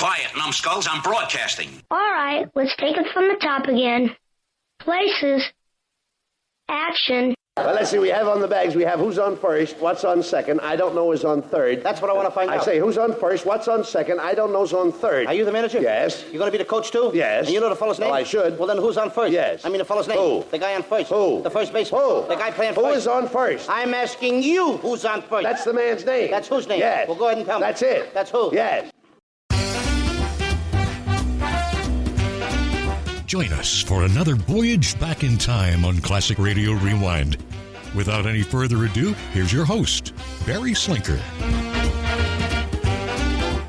Quiet, numbskulls. I'm broadcasting. All right, let's take it from the top again. Places. Action. Well, let's see. We have on the bags, we have who's on first, what's on second, I don't know is on third. That's what I want to find out. I say who's on first, what's on second, I don't know is on third. Are you the manager? Yes. You going to be the coach, too? Yes. And you know the fellow's name? Well, I should. Well, then who's on first? Yes. I mean the fellow's name. Who? The guy on first. Who? The first baseman. Who? The guy playing Who first. is on first? I'm asking you who's on first. That's the man's name. That's whose name? Yes. Well, go ahead and tell me. That's it. That's who? Yes. Join us for another voyage back in time on Classic Radio Rewind. Without any further ado, here's your host, Barry Slinker.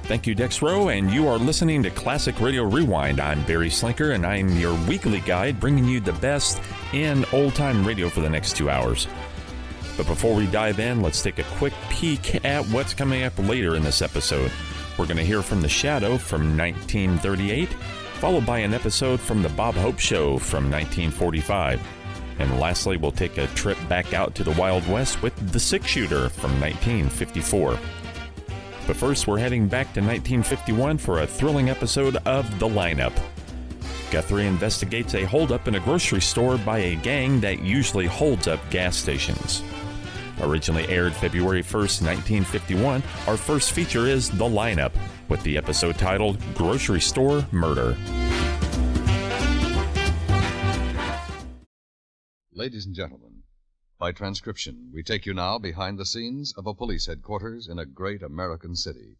Thank you, Dexro, and you are listening to Classic Radio Rewind. I'm Barry Slinker, and I'm your weekly guide bringing you the best in old-time radio for the next 2 hours. But before we dive in, let's take a quick peek at what's coming up later in this episode. We're going to hear from The Shadow from 1938, followed by an episode from The Bob Hope Show from 1945. And lastly, we'll take a trip back out to the Wild West with The Six Shooter from 1954. But first, we're heading back to 1951 for a thrilling episode of The Lineup. Guthrie investigates a holdup in a grocery store by a gang that usually holds up gas stations. Originally aired February 1st, 1951, our first feature is The Lineup, with the episode titled Grocery Store Murder. Ladies and gentlemen, by transcription, we take you now behind the scenes of a police headquarters in a great American city,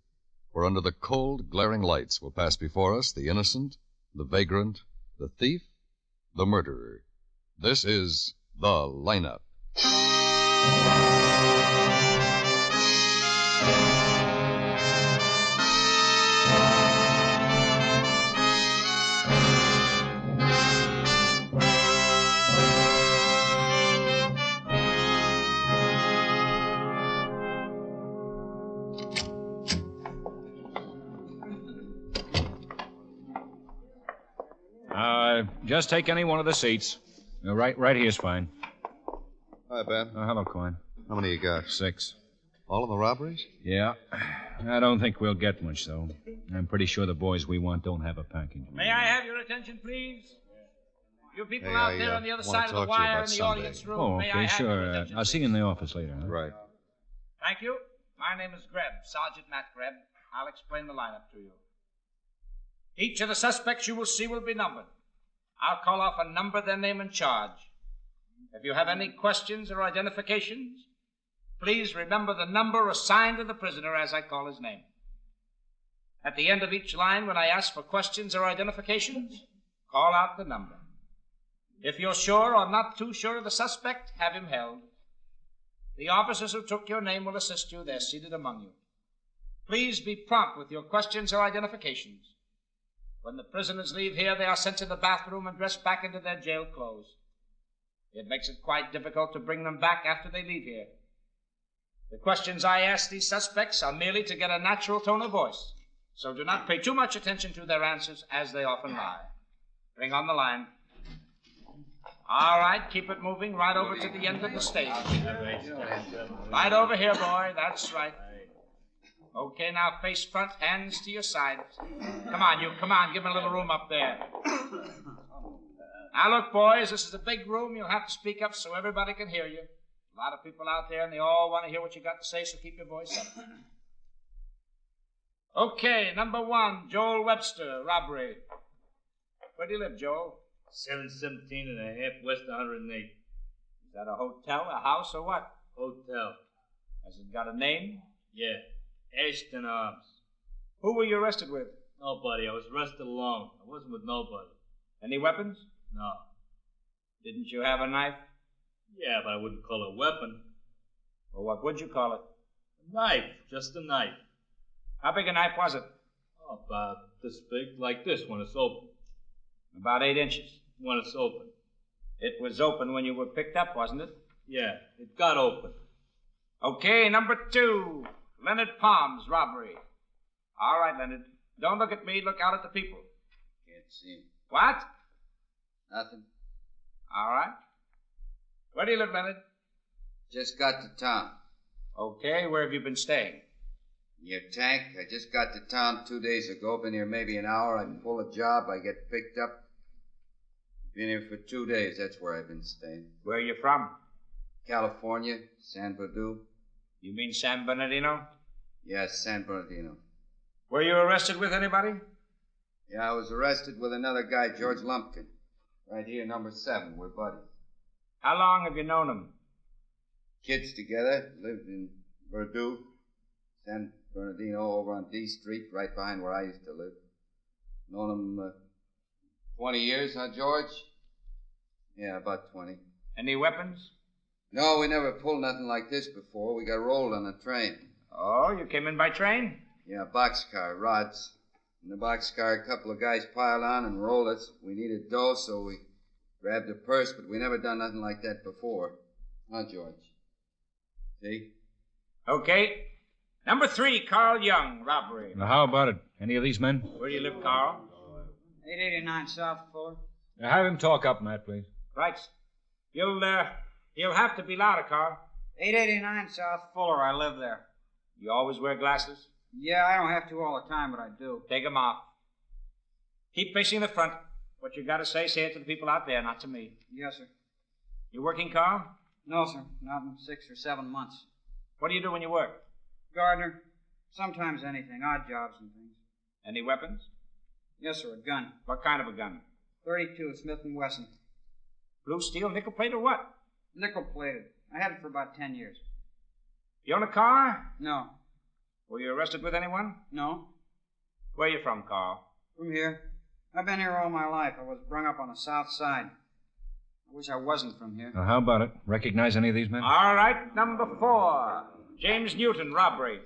where under the cold, glaring lights will pass before us the innocent, the vagrant, the thief, the murderer. This is The Lineup. Just take any one of the seats. Right here's fine. Hi, Ben. Hello, Coin. How many you got? 6. All of the robberies? Yeah. I don't think we'll get much, though. I'm pretty sure the boys we want don't have a package. May I have your attention, please? You people Hey, out there on the other side of the wire in the audience room. Oh, May I okay, have your sure. attention, I'll see you in the office later. Huh? Right. Thank you. My name is Greb, Sergeant Matt Greb. I'll explain the lineup to you. Each of the suspects you will see will be numbered. I'll call off a number, their name, and charge. If you have any questions or identifications, please remember the number assigned to the prisoner as I call his name. At the end of each line, when I ask for questions or identifications, call out the number. If you're sure or not too sure of the suspect, have him held. The officers who took your name will assist you. They're seated among you. Please be prompt with your questions or identifications. When the prisoners leave here, they are sent to the bathroom and dressed back into their jail clothes. It makes it quite difficult to bring them back after they leave here. The questions I ask these suspects are merely to get a natural tone of voice, so do not pay too much attention to their answers, as they often lie. Bring on the line. All right, keep it moving right over to the end of the stage. Right over here, boy. That's right. Okay, now face front, hands to your side. Come on, give me a little room up there. Now look, boys, this is a big room. You'll have to speak up so everybody can hear you. A lot of people out there, and they all want to hear what you got to say, so keep your voice up. Okay, number 1, Joel Webster, robbery. Where do you live, Joel? 717 and a half West 108. Is that a hotel, a house, or what? Hotel. Has it got a name? Yeah. Ashton Arms. Who were you arrested with? Nobody. I was arrested alone. I wasn't with nobody. Any weapons? No. Didn't you have a knife? Yeah, but I wouldn't call it a weapon. Well, what would you call it? A knife. Just a knife. How big a knife was it? Oh, about this big, like this when it's open. About 8 inches. When it's open. It was open when you were picked up, wasn't it? Yeah, it got open. Okay, number 2, Leonard Palms, robbery. All right, Leonard. Don't look at me. Look out at the people. Can't see him. What? Nothing. All right. Where do you live, Leonard? Just got to town. Okay, where have you been staying? Your tank? I just got to town 2 days ago. Been here maybe an hour. I pull a job. I get picked up. Been here for 2 days. That's where I've been staying. Where are you from? California, San Bernardino. You mean San Bernardino? Yes, San Bernardino. Were you arrested with anybody? Yeah, I was arrested with another guy, George Lumpkin. Right here, number 7. We're buddies. How long have you known him? Kids together. Lived in Verdun, San Bernardino, over on D Street, right behind where I used to live. Known him 20 years, huh, George? Yeah, about 20. Any weapons? No, we never pulled nothing like this before. We got rolled on a train. Oh, you came in by train? Yeah, boxcar, rods. In the boxcar, a couple of guys piled on and rolled us. We needed dough, so we grabbed a purse, but we never done nothing like that before. Huh, George? See? Okay. Number 3, Carl Young, robbery. Now, how about it? Any of these men? Where do you live, Carl? 889 South Fuller. Now, have him talk up, Matt, please. Right. You'll have to be louder, Carl. 889 South Fuller. I live there. You always wear glasses? Yeah, I don't have to all the time, but I do. Take 'em off. Keep facing the front. What you got to say it to the people out there, not to me. Yes, sir. You working, Carl? No, sir. Not in 6 or 7 months. What do you do when you work? Gardener. Sometimes anything. Odd jobs and things. Any weapons? Yes, sir. A gun. What kind of a gun? 32 Smith & Wesson. Blue steel, nickel plate, or what? Nickel plated. I had it for about 10 years. You own a car? No. Were you arrested with anyone? No. Where you from, Carl? From here. I've been here all my life. I was brung up on the south side. I wish I wasn't from here. Now, how about it? Recognize any of these men? All right, number 4. James Newton, robbery.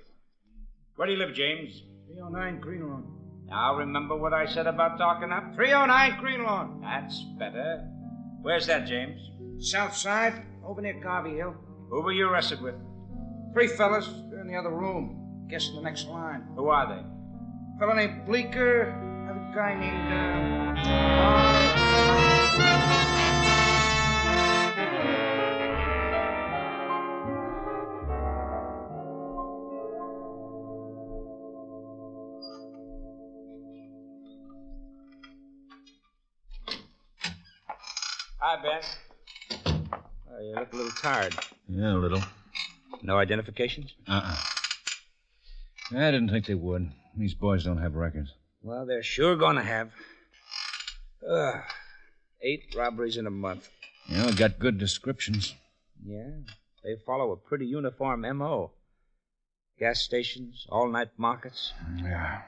Where do you live, James? 309 Green Lawn. Now, remember what I said about talking up? 309 Green Lawn. That's better. Where's that, James? South side, over near Garvey Hill. Who were you arrested with? 3 fellas. They're in the other room. Guess the next line. Who are they? Fella named Bleeker. Another guy named, Hi, Ben. Oh, you look a little tired. Yeah, a little. No identifications? I didn't think they would. These boys don't have records. Well, they're sure gonna have. 8 robberies in a month. You know, got good descriptions. Yeah, they follow a pretty uniform M.O. Gas stations, all-night markets. Yeah.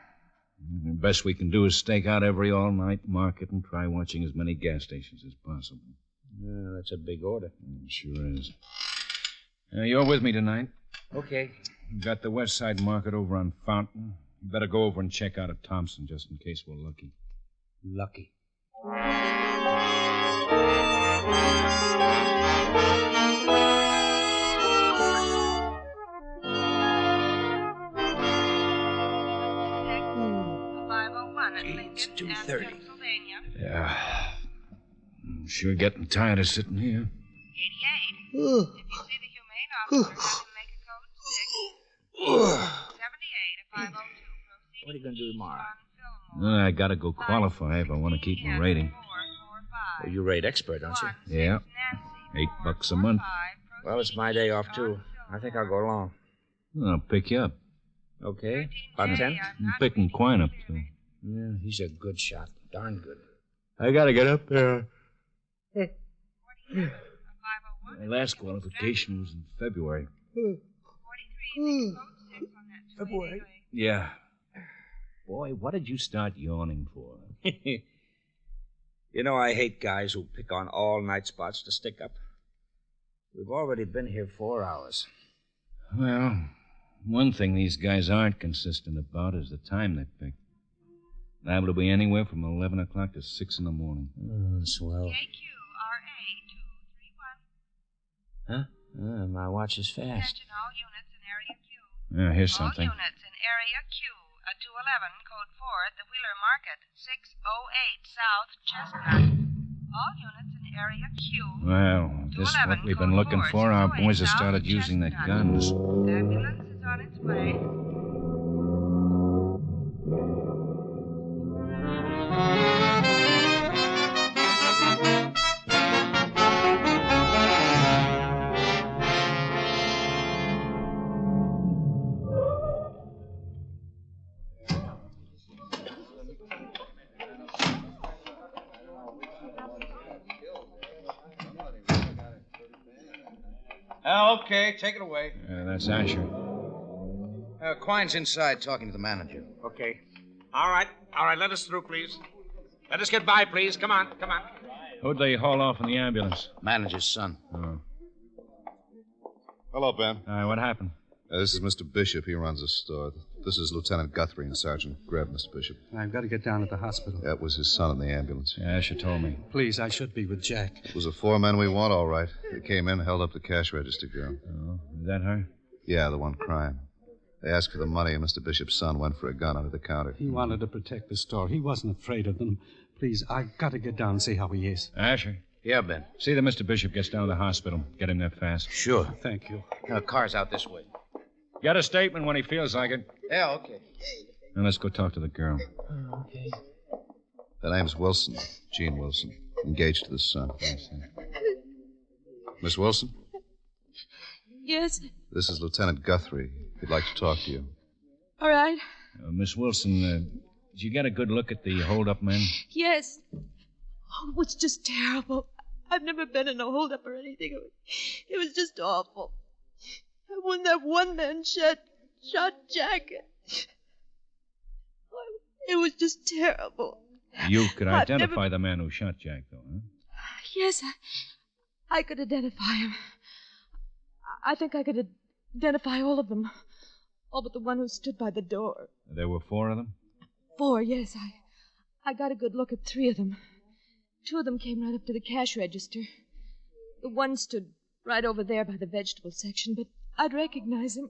The best we can do is stake out every all-night market and try watching as many gas stations as possible. Yeah, that's a big order. It sure is. You're with me tonight. Okay. We've got the West Side Market over on Fountain. You better go over and check out at Thompson just in case we're lucky. Lucky. It's 2:30. Yeah. I'm sure getting tired of sitting here. 88. If you see the humane officer, have him make a code 6. 78 if 502. Proceed. What are you going to do tomorrow? I gotta go qualify if I want to keep my rating. Well, you rate expert, don't you? Yeah. $8 a month. Well, it's my day off, too. I think I'll go along. I'll pick you up. Okay. About 10? I'm picking Quine up, too. Yeah, he's a good shot. Darn good. I gotta get up there. My last qualification was in February. February? Yeah. Boy, what did you start yawning for? You know, I hate guys who pick on all-night spots to stick up. We've already been here 4 hours. Well, one thing these guys aren't consistent about is the time they pick. Liable to be anywhere from 11 o'clock to 6 in the morning. Swell. KQRA 231. Huh? My watch is fast. Attention all units in Area Q. Here's something. All units in Area Q. 211, code 4 at the Wheeler Market, 608 South Chestnut. All units in Area Q. Well, this is what we've been looking for. Our boys have started using their guns. Ambulance is on its way. Okay, take it away. That's Asher. Quine's inside talking to the manager. Okay. All right, let us through, please. Let us get by, please. Come on. Who'd they haul off in the ambulance? Manager's son. Oh. Hello, Ben. What happened? This is Mr. Bishop. He runs the store. This is Lieutenant Guthrie and Sergeant Greb, Mr. Bishop. I've got to get down at the hospital. That was his son in the ambulance. Yeah, Asher told me. Please, I should be with Jack. It was the 4 men we want, all right. They came in, held up the cash register girl. Oh, is that her? Yeah, the one crying. They asked for the money, and Mr. Bishop's son went for a gun under the counter. He wanted to protect the store. He wasn't afraid of them. Please, I've got to get down and see how he is. Asher? Yeah, Ben. See that Mr. Bishop gets down to the hospital. Get him there fast. Sure. Thank you. Car's out this way. Get a statement when he feels like it. Yeah, okay. Now let's go talk to the girl. Okay. Her name's Wilson. Jean Wilson. Engaged to the son. Miss Wilson? Yes. This is Lieutenant Guthrie. He'd like to talk to you. All right. Miss Wilson, did you get a good look at the hold-up men? Yes. Oh, it was just terrible. I've never been in a hold-up or anything. It was just awful. And when that one man shot Jack, it was just terrible. You could identify the man who shot Jack, though, huh? Yes, I could identify him. I think I could identify all of them. All but the one who stood by the door. There were 4 of them? 4, yes. I got a good look at 3 of them. 2 of them came right up to the cash register. The one stood right over there by the vegetable section, but I'd recognize him.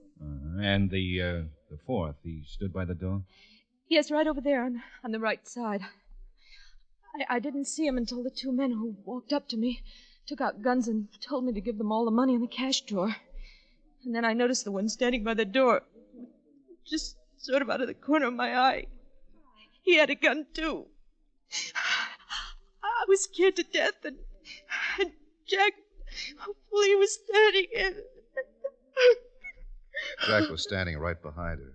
And the 4th, he stood by the door? Yes, right over there on the right side. I didn't see him until the 2 men who walked up to me took out guns and told me to give them all the money in the cash drawer. And then I noticed the one standing by the door, just sort of out of the corner of my eye. He had a gun, too. I was scared to death, and Jack, well, he was standing in. Jack was standing right behind her.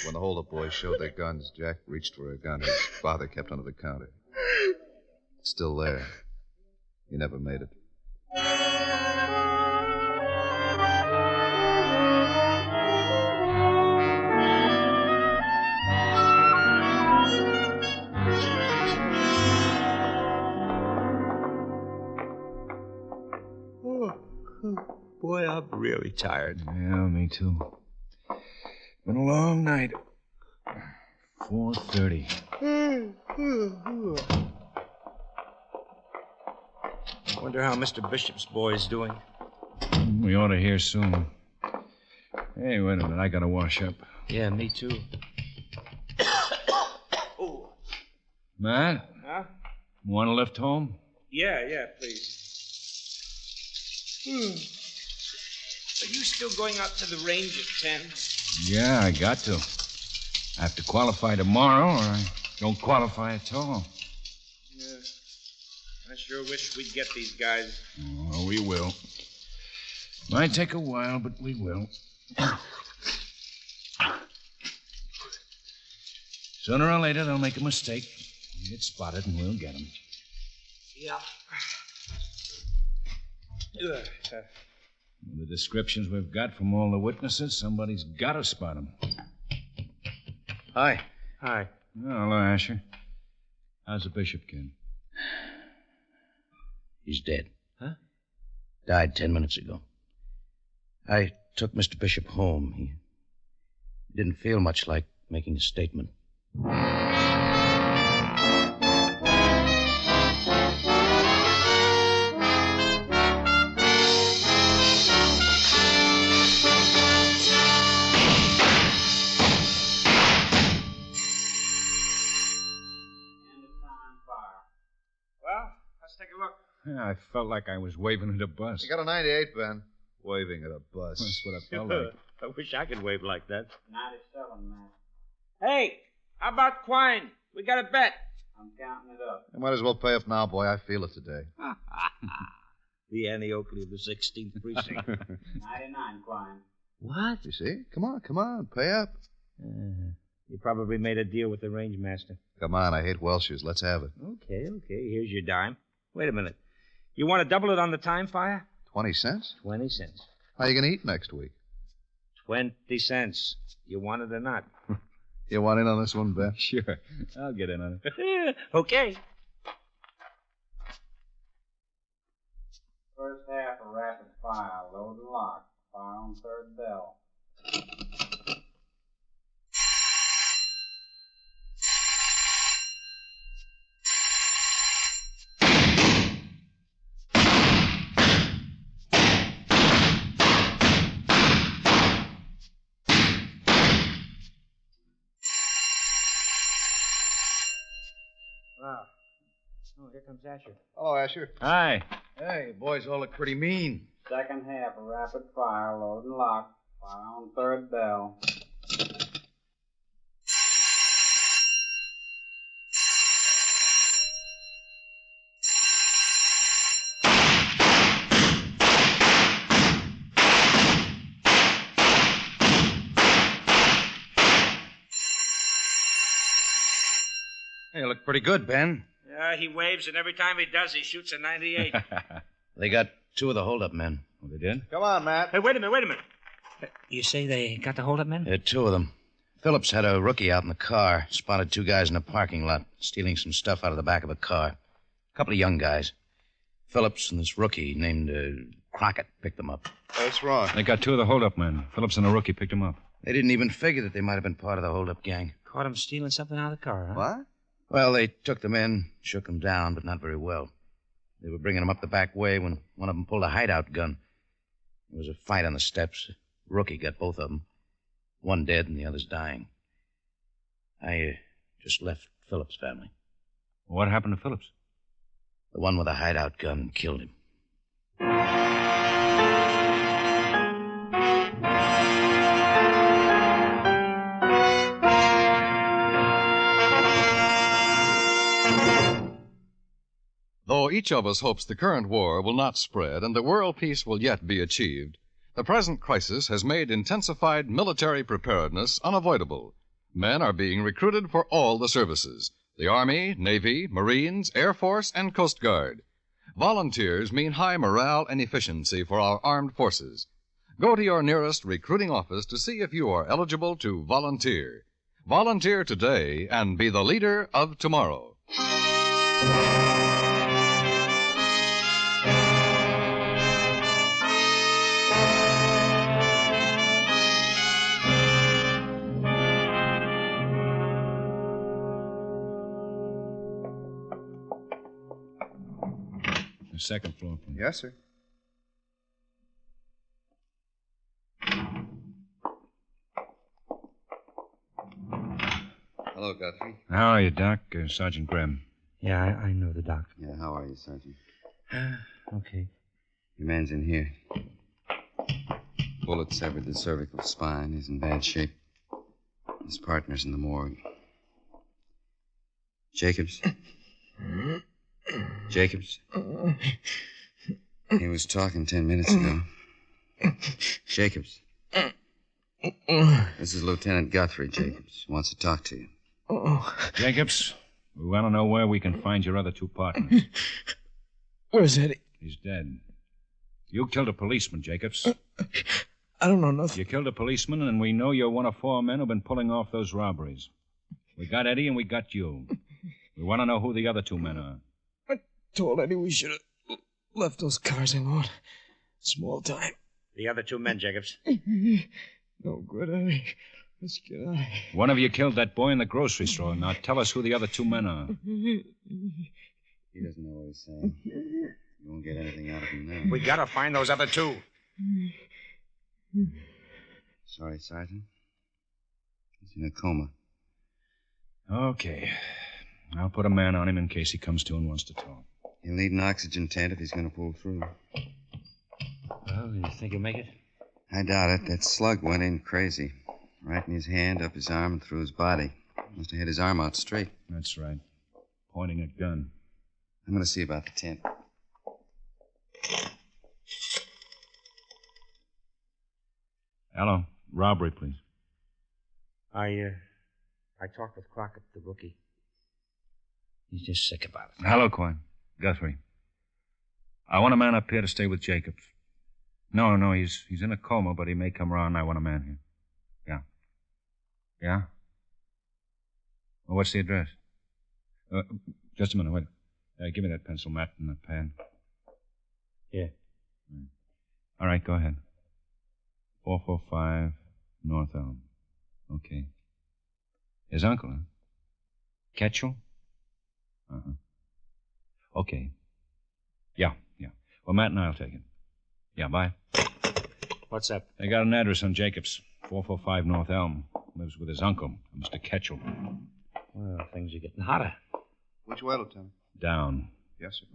When the hold-up boys showed their guns, Jack reached for a gun his father kept under the counter. It's still there. He never made it. Boy, I'm really tired. Yeah, me too. Been a long night. 4:30. Wonder how Mr. Bishop's boy's doing. We ought to hear soon. Hey, wait a minute. I gotta wash up. Yeah, me too. Matt? Huh? Want a lift home? Yeah, please. Are you still going out to the range at 10? Yeah, I got to. I have to qualify tomorrow, or I don't qualify at all. Yeah. I sure wish we'd get these guys. Oh, we will. Might take a while, but we will. Sooner or later, they'll make a mistake. Get spotted, and we'll get them. Yeah. With the descriptions we've got from all the witnesses, somebody's got to spot them. Hi. Hi. Oh, hello, Asher. How's the Bishop kid? He's dead. Huh? Died 10 minutes ago. I took Mr. Bishop home. He didn't feel much like making a statement. Well, let's take a look. Yeah, I felt like I was waving at a bus. You got a 98, Ben. Waving at a bus. That's what I felt like. I wish I could wave like that. 97, man. Hey, how about Quine? We got a bet. I'm counting it up. You might as well pay up now, boy. I feel it today. The Annie Oakley of the 16th precinct. 99, Quine. What? You see? Come on. Pay up. You probably made a deal with the range master. Come on. I hate Welshers. Let's have it. Okay. Here's your dime. Wait a minute. You want to double it on the time fire? 20 cents? 20 cents. How you going to eat next week? 20 cents. You want it or not? You want in on this one, Ben? Sure. I'll get in on it. Okay. First half of rapid fire, load and lock. Fire on third bell. Wow. Oh, here comes Asher. Hello, Asher. Hi. Hey, boys all look pretty mean. Second half of rapid fire, load and lock. Fire on third bell. Hey, you look pretty good, Ben. Yeah, he waves, and every time he does, he shoots a 98. They got 2 of the holdup men. Oh, they did? Come on, Matt. Hey, wait a minute. You say they got the hold-up men? 2 of them. Phillips had a rookie out in the car, spotted 2 guys in a parking lot, stealing some stuff out of the back of a car. A couple of young guys. Phillips and this rookie named Crockett picked them up. What's wrong? They got 2 of the holdup men. Phillips and a rookie picked them up. They didn't even figure that they might have been part of the holdup gang. Caught him stealing something out of the car, huh? What? Well, they took them in, shook them down, but not very well. They were bringing them up the back way when one of them pulled a hideout gun. There was a fight on the steps. Rookie got both of them. One dead and the other's dying. I just left Phillips' family. What happened to Phillips? The one with the hideout gun killed him. Though each of us hopes the current war will not spread and that world peace will yet be achieved, the present crisis has made intensified military preparedness unavoidable. Men are being recruited for all the services: the Army, Navy, Marines, Air Force, and Coast Guard. Volunteers mean high morale and efficiency for our armed forces. Go to your nearest recruiting office to see if you are eligible to volunteer. Volunteer today and be the leader of tomorrow. The second floor, please. Yes, sir. Hello, Guthrie. How are you, Doc? Sergeant Graham. Yeah, I know the doc. Yeah, how are you, Sergeant? Okay. Your man's in here. Bullet severed the cervical spine. He's in bad shape. His partner's in the morgue. Jacobs? Jacobs? He was talking 10 minutes ago. Jacobs? This is Lieutenant Guthrie, Jacobs. Wants to talk to you. Jacobs, we want to know where we can find your other 2 partners. Where's Eddie? He's dead. You killed a policeman, Jacobs. I don't know nothing. You killed a policeman, and we know you're one of 4 men who've been pulling off those robberies. We got Eddie, and we got you. We want to know who the other 2 men are. I told Eddie we should have left those cars alone. Small time. The other 2 men, Jacobs. No good, Eddie. Let's get out of here. One of you killed that boy in the grocery store. Now tell us who the other 2 men are. He doesn't know what he's saying. You won't get anything out of him now. We gotta find those other 2. Sorry, Sergeant. He's in a coma. Okay. I'll put a man on him in case he comes to and wants to talk. He'll need an oxygen tent if he's going to pull through. Well, you think he'll make it? I doubt it. That slug went in crazy. Right in his hand, up his arm, and through his body. Must have hit his arm out straight. That's right. Pointing a gun. I'm going to see about the tent. Hello. Robbery, please. I talked with Crockett, the rookie. He's just sick about it. Hello, Quine. Guthrie. I want a man up here to stay with Jacobs. No, he's in a coma, but he may come around. I want a man here. Yeah. Yeah? Well, what's the address? Just a minute, wait. Give me that pencil, Matt, and the pen. Yeah. All right, go ahead. 445 North Elm. Okay. His uncle, huh? Ketchel? Uh-huh. Okay. Yeah. Well, Matt and I'll take it. Yeah, bye. What's up? They got an address on Jacobs. 445 North Elm. Lives with his uncle, Mr. Ketchel. Well, things are getting hotter. Which way, Lieutenant? Down. Yes, sir.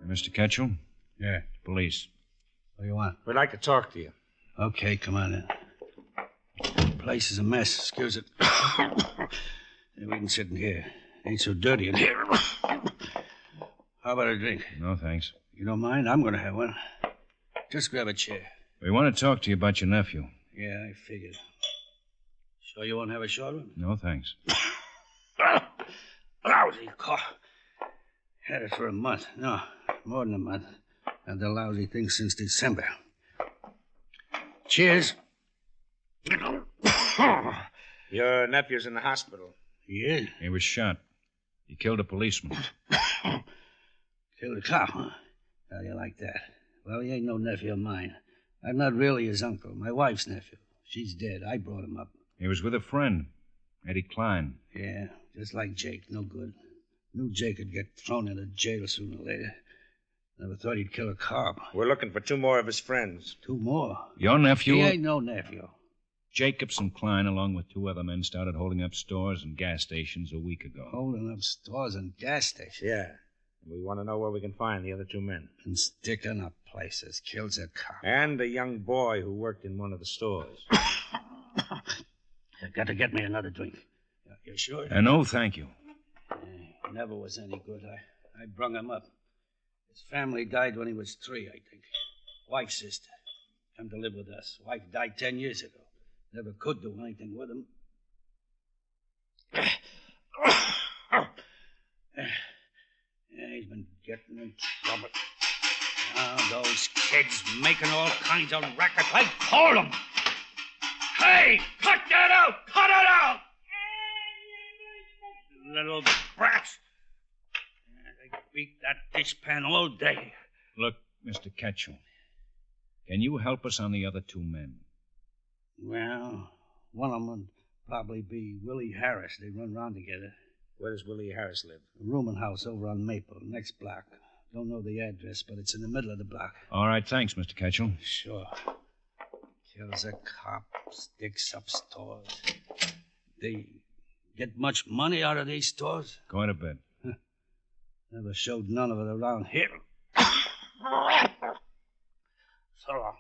Mr. Ketchel? Yeah. Police. What do you want? We'd like to talk to you. Okay, come on in. The place is a mess. Excuse it. We can sit in here. Ain't so dirty in here. How about a drink? No, thanks. You don't mind? I'm going to have one. Just grab a chair. We want to talk to you about your nephew. Yeah, I figured. Sure you won't have a short one? No, thanks. Lousy cough. Had it for a month. No, more than a month. Had the lousy thing since December. Cheers. Your nephew's in the hospital. He is? He was shot. He killed a policeman. Killed a cop, huh? How do you like that? Well, he ain't no nephew of mine. I'm not really his uncle. My wife's nephew. She's dead. I brought him up. He was with a friend, Eddie Klein. Yeah, just like Jake. No good. Knew Jake would get thrown into jail sooner or later. Never thought he'd kill a cop. We're looking for 2 more of his friends. 2 more? Your nephew? He ain't no nephew. Jacobs and Klein, along with 2 other men, started holding up stores and gas stations a week ago. Holding up stores and gas stations? Yeah. We want to know where we can find the other 2 men. And sticking up places. Kills a cop. And a young boy who worked in one of the stores. You got to get me another drink. You sure? No, thank you. He never was any good. I brung him up. His family died when he was 3, I think. Wife's sister. Come to live with us. Wife died 10 years ago. Never could do anything with him. Yeah, he's been getting in trouble. Now those kids making all kinds of racket. I told them. Hey, cut that out! Cut it out! Little brats. They beat that dishpan all day. Look, Mr. Ketchel, can you help us on the other 2 men? Well, one of them would probably be Willie Harris. They run around together. Where does Willie Harris live? A rooming house over on Maple, next block. Don't know the address, but it's in the middle of the block. All right, thanks, Mr. Ketchel. Sure. Kills a cop, sticks up stores. They get much money out of these stores? Going to bed. Never showed none of it around here. So long.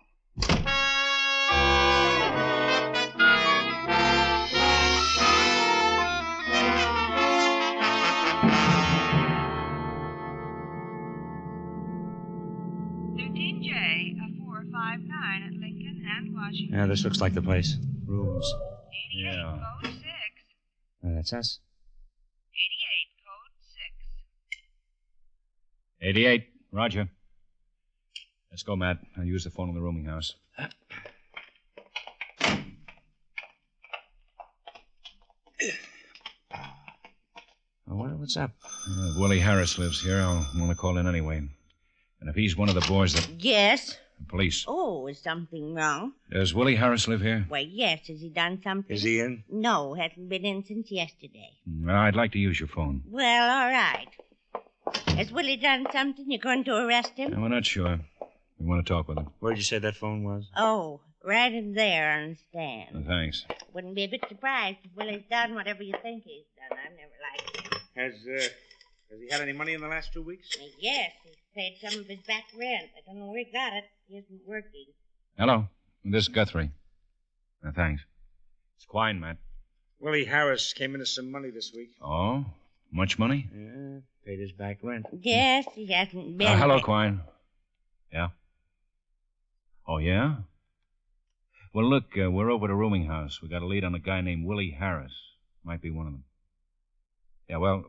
at Lincoln and Washington. Yeah, this looks like the place. Rooms. 88, Yeah. code 6. That's us. 88, code 6. 88. Roger. Let's go, Matt. I'll use the phone in the rooming house. What's up? If Willie Harris lives here, I'll want to call in anyway. And if he's one of the boys that... Yes. Police. Oh, is something wrong? Does Willie Harris live here? Why, yes. Has he done something? Is he in? No, hasn't been in since yesterday. Well, I'd like to use your phone. Well, all right. Has Willie done something? You're going to arrest him? No, we're not sure. We want to talk with him. Where'd you say that phone was? Oh, right in there on the stand. Thanks. Wouldn't be a bit surprised if Willie's done whatever you think he's done. I've never liked him. Has he had any money in the last 2 weeks? Yes, he's paid some of his back rent. I don't know where he got it. He isn't working. Hello. This is Guthrie. Thanks. It's Quine, Matt. Willie Harris came into some money this week. Oh? Much money? Yeah, paid his back rent. Yes, he hasn't been... Hello, Quine. Yeah? Oh, yeah? Well, look, we're over to rooming house. We got a lead on a guy named Willie Harris. Might be one of them. Yeah, well,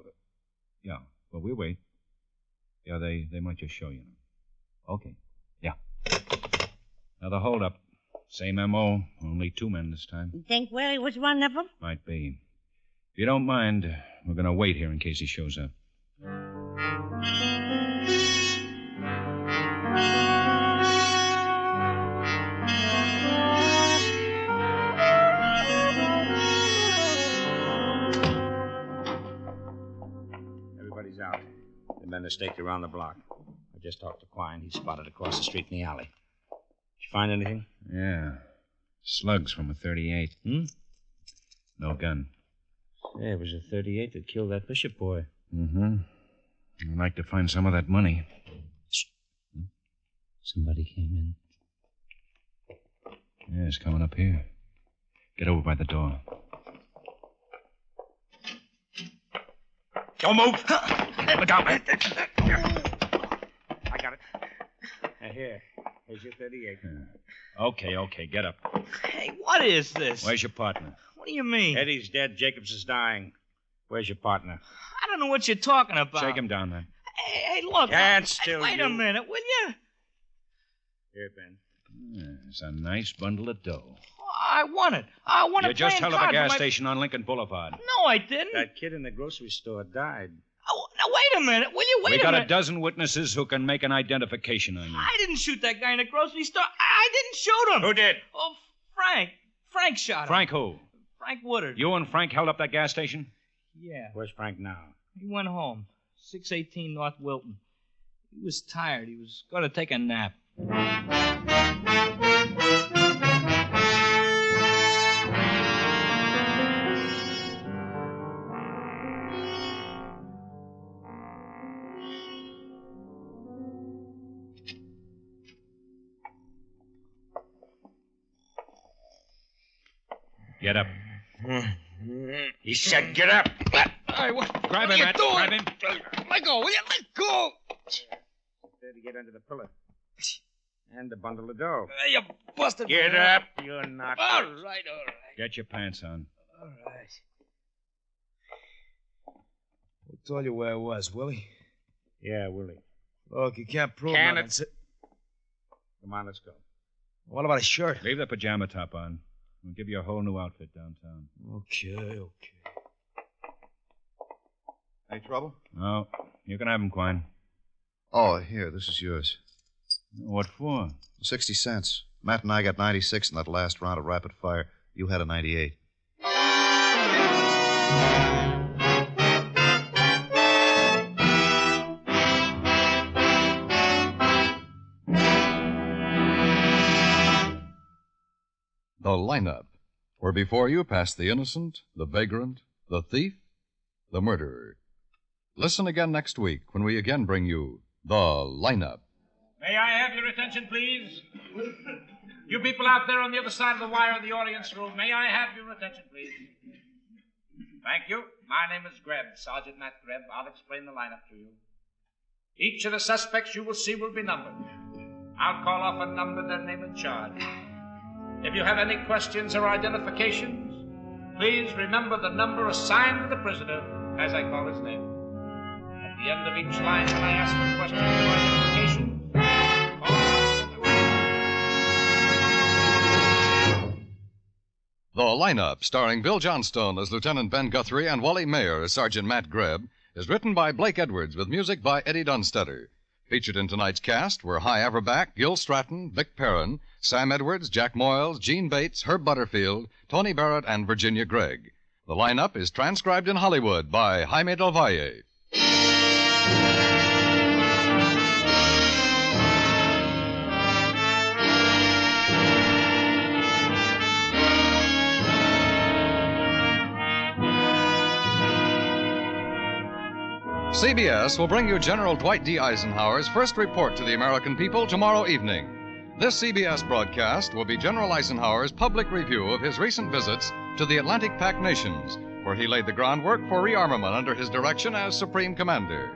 we wait. Yeah, they might just show you. Okay, yeah. Now the hold-up. Same M.O., only 2 men this time. You think Willie was one of them? Might be. If you don't mind, we're going to wait here in case he shows up. Everybody's out. The men are staked around the block. I just talked to Quine. He's spotted across the street in the alley. Did you find anything? Yeah. Slugs from a 38. No gun. Yeah, it was a 38 that killed that Bishop boy. Mm-hmm. I'd like to find some of that money. Shh. Somebody came in. Yeah, it's coming up here. Get over by the door. Don't move! Look out, man! I got it. Now, here's your 38. Okay, get up. Hey, what is this? Where's your partner? What do you mean? Eddie's dead. Jacobs is dying. Where's your partner? I don't know what you're talking about. Shake him down, man. Hey, look. Stand still, Wait a minute, will you? Here, Ben. Yeah, it's a nice bundle of dough. I want it. I want to You just held up a cards gas with my- station on Lincoln Boulevard. No, I didn't. That kid in the grocery store died. Oh, now, wait a minute. Will you wait We a got minute? a dozen witnesses who can make an identification on you. I didn't shoot that guy in the grocery store. I didn't shoot him. Who did? Oh, Frank. Frank shot him. Frank who? Frank Woodard. You and Frank held up that gas station? Yeah. Where's Frank now? He went home. 618 North Wilton. He was tired. He was going to take a nap. Get up. He said get up. Hey, what? Grab what him, are Matt. you doing? Grab him. Let go, will you? Let go. There to get under the pillar. And the bundle of dough. You busted Get me. up. You're not. All right. Get your pants on. All right. Who told you where I was, Willie? Yeah, Willie. Look, you can't prove Can nothing. it? Come on, let's go. What about a shirt? Leave the pajama top on. We'll give you a whole new outfit downtown. Okay. Any trouble? No, you can have him, Quine. Oh, here, this is yours. What for? 60 cents. Matt and I got 96 in that last round of rapid fire. You had a 98. The lineup, where before you pass the innocent, the vagrant, the thief, the murderer. Listen again next week when we again bring you The Lineup. May I have your attention, please? You people out there on the other side of the wire in the audience room, may I have your attention, please? Thank you. My name is Greb, Sergeant Matt Greb. I'll explain the lineup to you. Each of the suspects you will see will be numbered. I'll call off a number, their name and charge. If you have any questions or identifications, please remember the number assigned to the prisoner as I call his name. At the end of each line, when I ask for questions or identifications, The Lineup, starring Bill Johnstone as Lieutenant Ben Guthrie and Wally Mayer as Sergeant Matt Greb, is written by Blake Edwards with music by Eddie Dunstetter. Featured in tonight's cast were Hy Averback, Gil Stratton, Vic Perrin, Sam Edwards, Jack Moyles, Gene Bates, Herb Butterfield, Tony Barrett, and Virginia Gregg. The Lineup is transcribed in Hollywood by Jaime Del Valle. CBS will bring you General Dwight D. Eisenhower's first report to the American people tomorrow evening. This CBS broadcast will be General Eisenhower's public review of his recent visits to the Atlantic Pact nations, where he laid the groundwork for rearmament under his direction as Supreme Commander.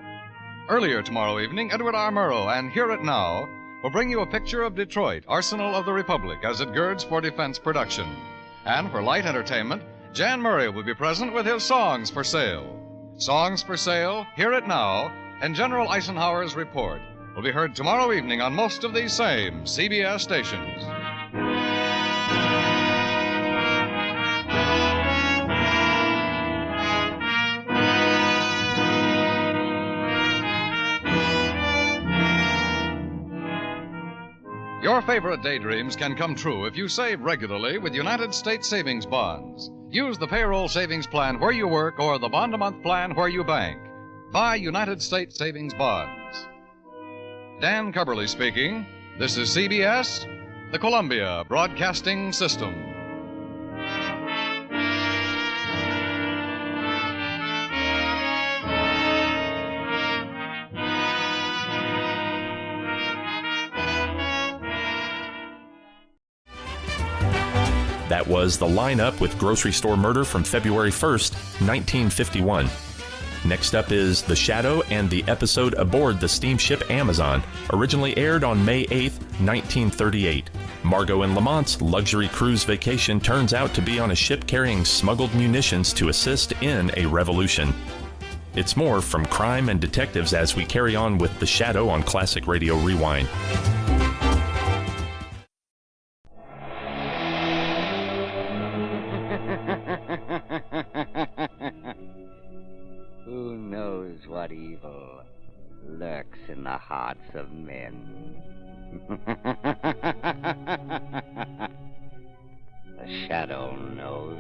Earlier tomorrow evening, Edward R. Murrow and Hear It Now will bring you a picture of Detroit, Arsenal of the Republic, as it girds for defense production. And for light entertainment, Jan Murray will be present with his Songs for Sale. Songs for Sale, Hear It Now, and General Eisenhower's Report will be heard tomorrow evening on most of these same CBS stations. Your favorite daydreams can come true if you save regularly with United States Savings Bonds. Use the payroll savings plan where you work or the bond-a-month plan where you bank. Buy United States Savings Bonds. Dan Cubberly speaking. This is CBS, the Columbia Broadcasting System. That was The Lineup with Grocery Store Murder from February 1st, 1951. Next up is The Shadow and the episode Aboard the Steamship Amazon, originally aired on May 8th, 1938. Margot and Lamont's luxury cruise vacation turns out to be on a ship carrying smuggled munitions to assist in a revolution. It's more from crime and detectives as we carry on with The Shadow on Classic Radio Rewind. Who knows what evil lurks in the hearts of men? The Shadow knows.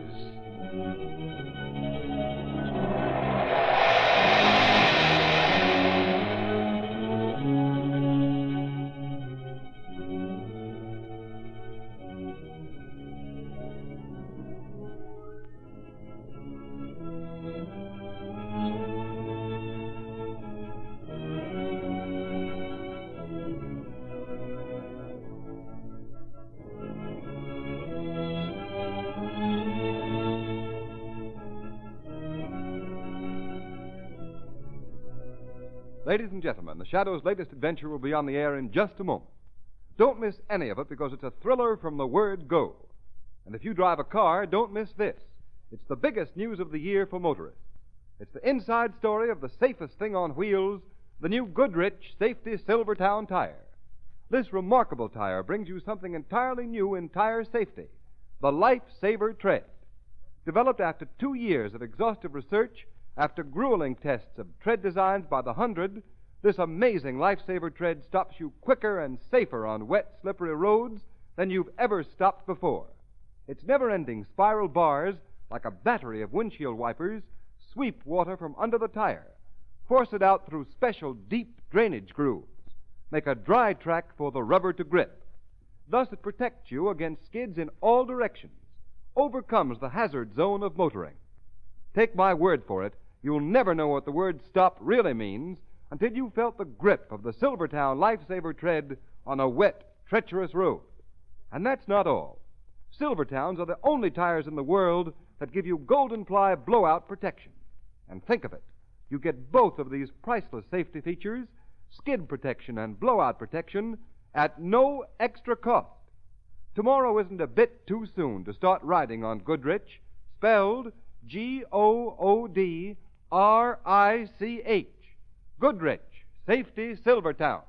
Ladies and gentlemen, The Shadow's latest adventure will be on the air in just a moment. Don't miss any of it because it's a thriller from the word go. And if you drive a car, don't miss this. It's the biggest news of the year for motorists. It's the inside story of the safest thing on wheels, the new Goodrich Safety Silvertown tire. This remarkable tire brings you something entirely new in tire safety, the Life Saver Tread. Developed after 2 years of exhaustive research, after grueling tests of tread designs by the hundred, this amazing Lifesaver tread stops you quicker and safer on wet, slippery roads than you've ever stopped before. Its never-ending spiral bars, like a battery of windshield wipers, sweep water from under the tire, force it out through special deep drainage grooves, make a dry track for the rubber to grip. Thus it protects you against skids in all directions, overcomes the hazard zone of motoring. Take my word for it, you'll never know what the word stop really means until you felt the grip of the Silvertown Lifesaver tread on a wet, treacherous road. And that's not all. Silvertowns are the only tires in the world that give you golden ply blowout protection. And think of it, you get both of these priceless safety features, skid protection and blowout protection, at no extra cost. Tomorrow isn't a bit too soon to start riding on Goodrich, spelled Goodrich. Goodrich Safety Silvertown.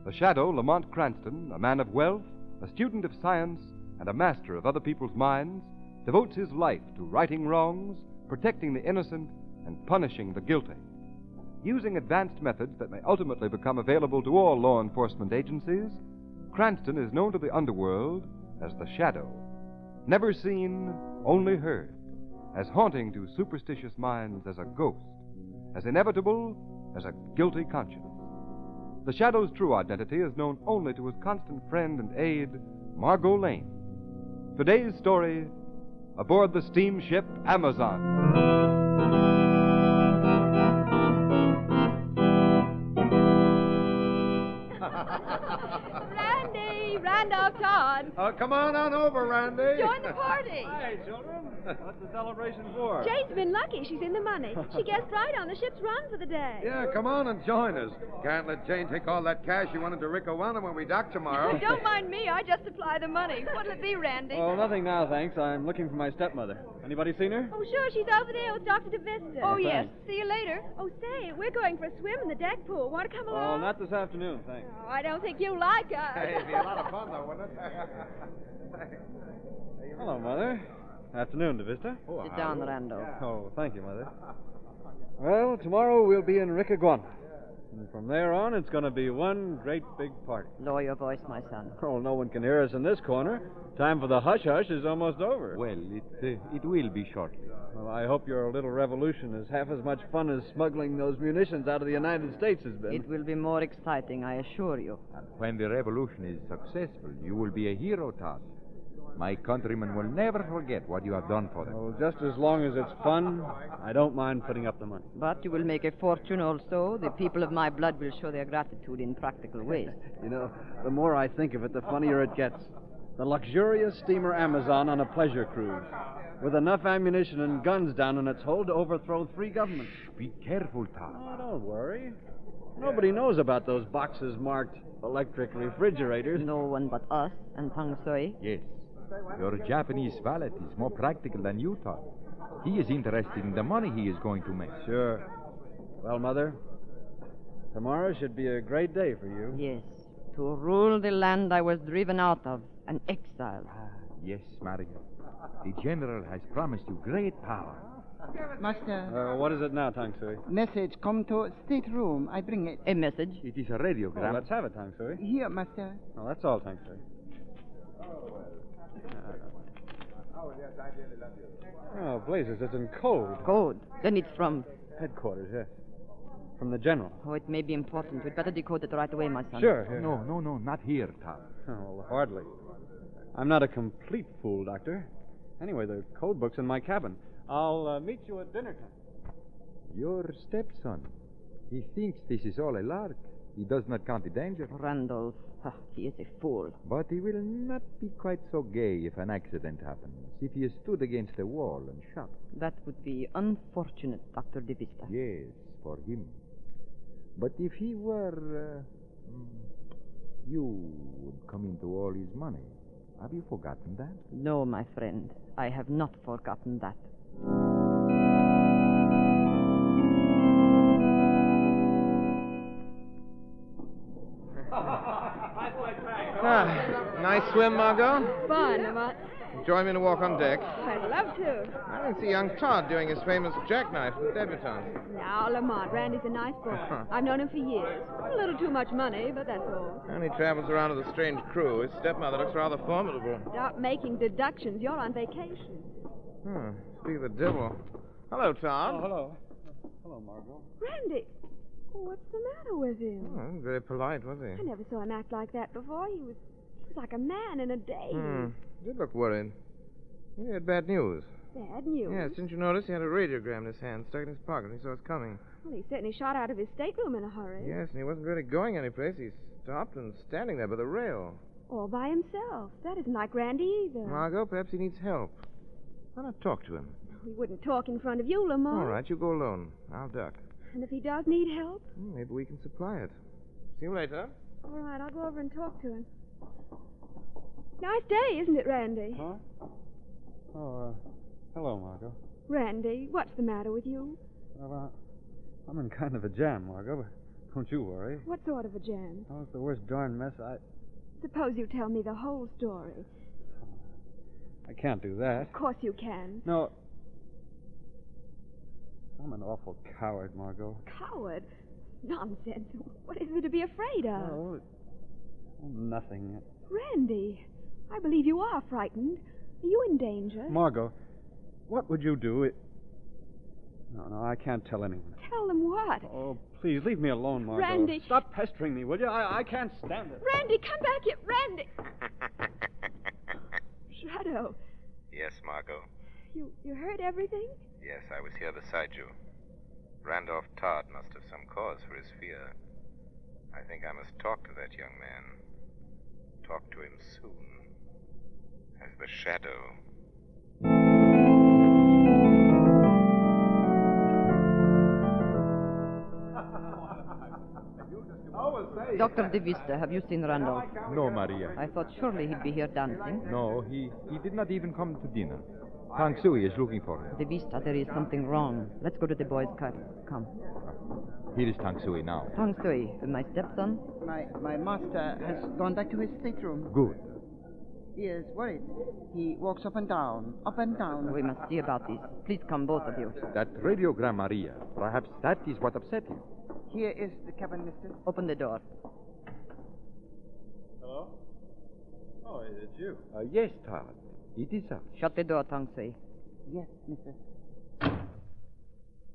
The Shadow, Lamont Cranston, a man of wealth, a student of science, and a master of other people's minds, devotes his life to righting wrongs, protecting the innocent, and punishing the guilty. Using advanced methods that may ultimately become available to all law enforcement agencies, Cranston is known to the underworld as the Shadow. Never seen, only heard, as haunting to superstitious minds as a ghost, as inevitable as a guilty conscience. The Shadow's true identity is known only to his constant friend and aide, Margot Lane. Today's story, Aboard the Steamship Amazon. Randolph, Todd. Come on over, Randy. Join the party. Hey, children. What's the celebration for? Jane's been lucky. She's in the money. She guessed right on the ship's run for the day. Yeah, come on and join us. Can't let Jane take all that cash she wanted to Ricowana when we dock tomorrow. Don't mind me. I just supply the money. What'll it be, Randy? Oh, nothing now, thanks. I'm looking for my stepmother. Anybody seen her? Oh, sure. She's over there with Dr. DeVista. Oh, yes. See you later. Oh, say, we're going for a swim in the deck pool. Want to come along? Oh, not this afternoon, thanks. Oh, I don't think you like us. Hey, it'd be a lot of fun, though, wouldn't it? Hello, Mother. Afternoon, DeVista. Sit down, Randall. Oh, thank you, Mother. Well, tomorrow we'll be in Ricowana. And from there on, it's going to be one great big party. Lower your voice, my son. Oh, no one can hear us in this corner. Time for the hush-hush is almost over. Well, it will be shortly. Well, I hope your little revolution is half as much fun as smuggling those munitions out of the United States has been. It will be more exciting, I assure you. And when the revolution is successful, you will be a hero, Todd. My countrymen will never forget what you have done for them. Well, just as long as it's fun, I don't mind putting up the money. But you will make a fortune also. The people of my blood will show their gratitude in practical ways. You know, the more I think of it, the funnier it gets. The luxurious steamer Amazon on a pleasure cruise, with enough ammunition and guns down in its hold to overthrow 3 governments. Be careful, Todd. Oh, don't worry. Nobody knows about those boxes marked electric refrigerators. No one but us and Tang Sui. Yes. Your Japanese valet is more practical than you thought. He is interested in the money he is going to make. Sure. Well, Mother, tomorrow should be a great day for you. Yes. To rule the land I was driven out of, an exile. Yes, Mario. The general has promised you great power. Master. What is it now, Tang Sui? Message come to stateroom. I bring it. A message? It is a radiogram. Oh, let's have it, Tang Sui. Here, Master. Oh, that's all, Tang Sui. Oh, blazes, it's in code. Code? Then it's from... Headquarters, yes. From the general. Oh, it may be important. We'd better decode it right away, my son. Sure. No, not here, Todd. Oh, well, hardly. I'm not a complete fool, Doctor. Anyway, the code book's in my cabin. I'll meet you at dinner time. Your stepson. He thinks this is all a lark. He does not count the danger. Randolph, he is a fool. But he will not be quite so gay if an accident happens. If he is stood against a wall and shot. That would be unfortunate, Dr. DeVista. Yes, for him. But if he were... you would come into all his money. Have you forgotten that? No, my friend. I have not forgotten that. Nice swim, Margot? Fun, but Join me in a walk on deck. I'd love to. I didn't see young Todd doing his famous jackknife in the debutante. Now, Lamont, Randy's a nice boy. I've known him for years. A little too much money, but that's all. And he travels around with a strange crew. His stepmother looks rather formidable. Stop making deductions. You're on vacation. Speak of the devil. Hello, Todd. Oh, hello. Hello, Margot. Randy! Oh, what's the matter with him? Oh, very polite, was he? I never saw him act like that before. He was like a man in a daze. He did look worried. He had bad news. Bad news? Yes, didn't you notice? He had a radiogram in his hand, stuck in his pocket, and he saw us coming. Well, he certainly shot out of his stateroom in a hurry. Yes, and he wasn't really going anyplace. He stopped and standing there by the rail. All by himself. That isn't like Randy either. Margot, perhaps he needs help. Why not talk to him? He wouldn't talk in front of you, Lamont. All right, you go alone. I'll duck. And if he does need help? Maybe we can supply it. See you later. All right, I'll go over and talk to him. Nice day, isn't it, Randy? Huh? Oh, hello, Margot. Randy, what's the matter with you? Well, I'm in kind of a jam, Margot, but don't you worry. What sort of a jam? Oh, it's the worst darn mess Suppose you tell me the whole story. I can't do that. Of course you can. No. I'm an awful coward, Margot. Coward? Nonsense. What is there to be afraid of? Oh, nothing. Randy, I believe you are frightened. Are you in danger? Margot, what would you do? No, I can't tell anyone. Tell them what? Oh, please, leave me alone, Margot. Randy. Stop pestering me, will you? I can't stand it. Randy, come back here. Randy! Shadow. Yes, Margot. You heard everything? Yes, I was here beside you. Randolph Todd must have some cause for his fear. I think I must talk to that young man. talk to him soon. As the shadow. Dr. De Vista, have you seen Randolph? No, Maria. I thought surely he'd be here dancing. No, he did not even come to dinner. Tang Sui is looking for him. De Vista, there is something wrong. Let's go to the boys' car. Come. Here is Tang Sui now. Tang Sui, my stepson? My master has gone back to his stateroom. Good. He is worried. He walks up and down, up and down. We must see about this. Please come, both of you. That radiogram, Maria. Perhaps that is what upset you. Here is the cabin, mister. Open the door. Hello? Oh, it's you. Yes, Todd. It is us. Shut the door, Tang Sui. Yes, mister.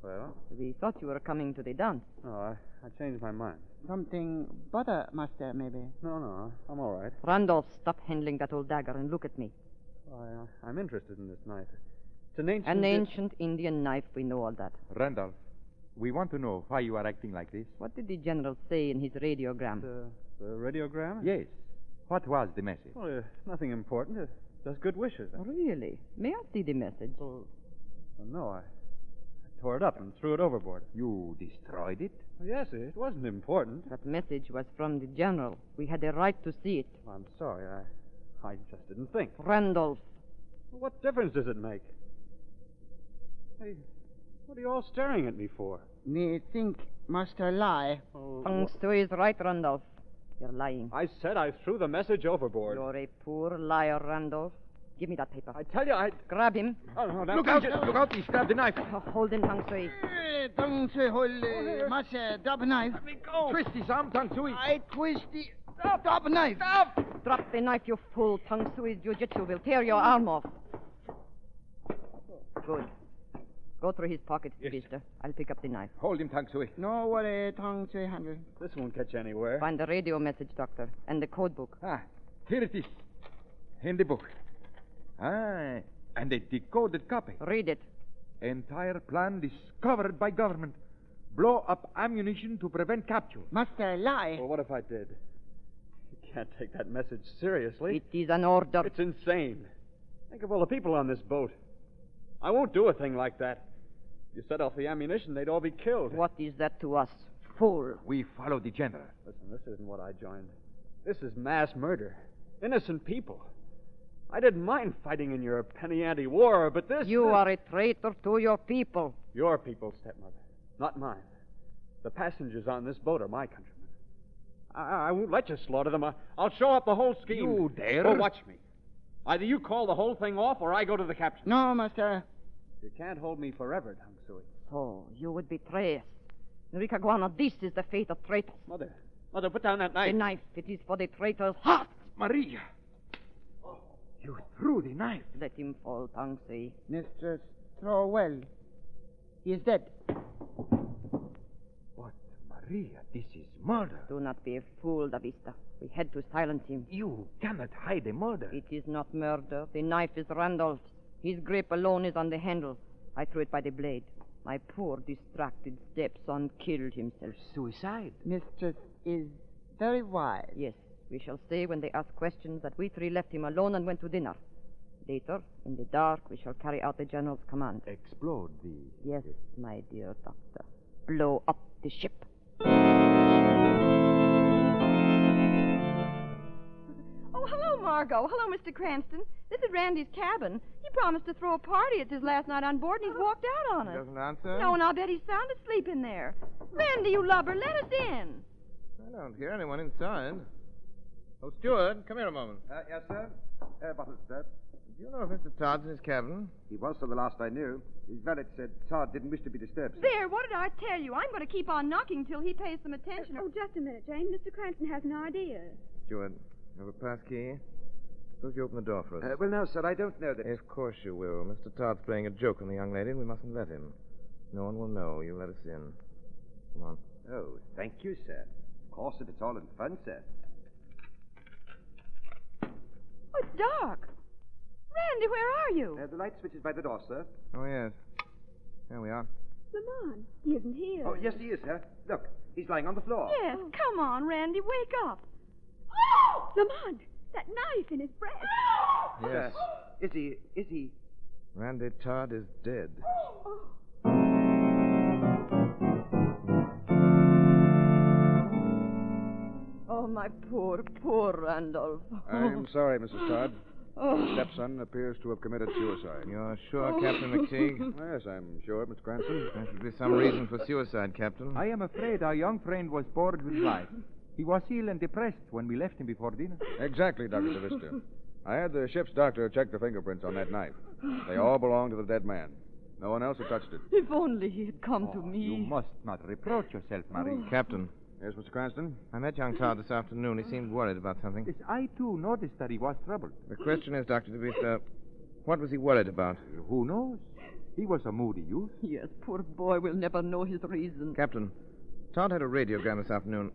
Well? We thought you were coming to the dance. Oh, I changed my mind. Something butter, master, maybe. No, I'm all right. Randolph, stop handling that old dagger and look at me. I'm interested in this knife. It's an ancient... An ancient Indian knife, we know all that. Randolph, we want to know why you are acting like this. What did the general say in his radiogram? The radiogram? Yes. What was the message? Well, nothing important. Just good wishes. Really? May I see the message? Well, no, I tore it up and threw it overboard. You destroyed it? Well, yes, it wasn't important. That message was from the general. We had a right to see it. Well, I'm sorry. I just didn't think. Randolph. Well, what difference does it make? Hey, what are you all staring at me for? Me think master lie. Tang Sui is right, Randolph. You're lying. I said I threw the message overboard. You're a poor liar, Randolph. Give me that paper. I tell you, Grab him. Oh, no, Look out! Look out! He's grabbed the knife. Hold him, Tang Sui. Tang Sui, hold, master, drop knife. Let me go. Twist his arm, Tang Sui. I twist the... Drop knife. Stop! Drop the knife, you fool. Tang Sui's jiu-jitsu will tear your arm off. Good. Go through his pockets, Vista. I'll pick up the knife. Hold him, Tang Sui. No worry, Tang Sui handle. This won't catch anywhere. Find the radio message, Doctor, and the code book. Here it is. In the book. And a decoded copy. Read it. Entire plan discovered by government. Blow up ammunition to prevent capture. Master, lie. Well, what if I did? You can't take that message seriously. It is an order. It's insane. Think of all the people on this boat. I won't do a thing like that. If you set off the ammunition, they'd all be killed. What is that to us? Fool. We follow the general. Listen, this isn't what I joined. This is mass murder. Innocent people. I didn't mind fighting in your penny ante war, but this... You are a traitor to your people. Your people, stepmother. Not mine. The passengers on this boat are my countrymen. I won't let you slaughter them. I'll show up the whole scheme. You dare? Well, watch me. Either you call the whole thing off or I go to the captain. No, master. You can't hold me forever, Tang Sui. So, you would betray us. Enrica Guana, this is the fate of traitors. Mother, put down that knife. The knife, it is for the traitor's heart. Maria. You threw the knife. Let him fall, Tang Sui. Mistress, throw well. He is dead. What, Maria? This is murder. Do not be a fool, Davista. We had to silence him. You cannot hide a murder. It is not murder. The knife is Randolph's. His grip alone is on the handle. I threw it by the blade. My poor, distracted stepson killed himself. Suicide? Mistress is very wise. Yes. We shall say when they ask questions that we three left him alone and went to dinner. Later, in the dark, we shall carry out the general's command. Explode the... Yes, my dear doctor. Blow up the ship. Oh, hello, Margot. Hello, Mr. Cranston. This is Randy's cabin. He promised to throw a party at his last night on board, and he's walked out on us. Doesn't answer? No, and I'll bet he's sound asleep in there. Randy, you lubber, let us in. I don't hear anyone inside. Oh, steward, come here a moment. Yes, sir? Bottle, sir. Do you know if Mr. Todd's in his cabin? He was for the last I knew. His valet said Todd didn't wish to be disturbed, sir. There, what did I tell you? I'm going to keep on knocking till he pays some attention. Oh, just a minute, Jane. Mr. Cranston has an idea. Steward, you have a pass key? Suppose you open the door for us. Well, no, sir, I don't know that... Of course you will. Mr. Todd's playing a joke on the young lady, and we mustn't let him. No one will know. You let us in. Come on. Oh, thank you, sir. Of course, if it's all in fun, sir. Oh, it's dark. Randy, where are you? The light switch is by the door, sir. Oh, yes. There we are. Lamont, he isn't here. Oh, yes, he is, sir. Look, he's lying on the floor. Yes, come on, Randy, wake up. Lamont, That knife in his breast. Yes. Is he? Randy Todd is dead. Oh, my poor, poor Randolph. I'm sorry, Mrs. Todd. Oh. Your stepson appears to have committed suicide. You're sure, Captain McTeague? Yes, I'm sure, Mr. Cranston. There should be some reason for suicide, Captain. I am afraid our young friend was bored with life. He was ill and depressed when we left him before dinner. Exactly, Dr. DeVista. I had the ship's doctor check the fingerprints on that knife. They all belong to the dead man. No one else had touched it. If only he had come to me. You must not reproach yourself, Marie. Captain. Yes, Mr. Cranston? I met young Todd this afternoon. He seemed worried about something. Yes, I, too, noticed that he was troubled. The question is, Dr. DeVista, what was he worried about? Who knows? He was a moody youth. Yes, poor boy will never know his reason. Captain, Todd had a radiogram this afternoon.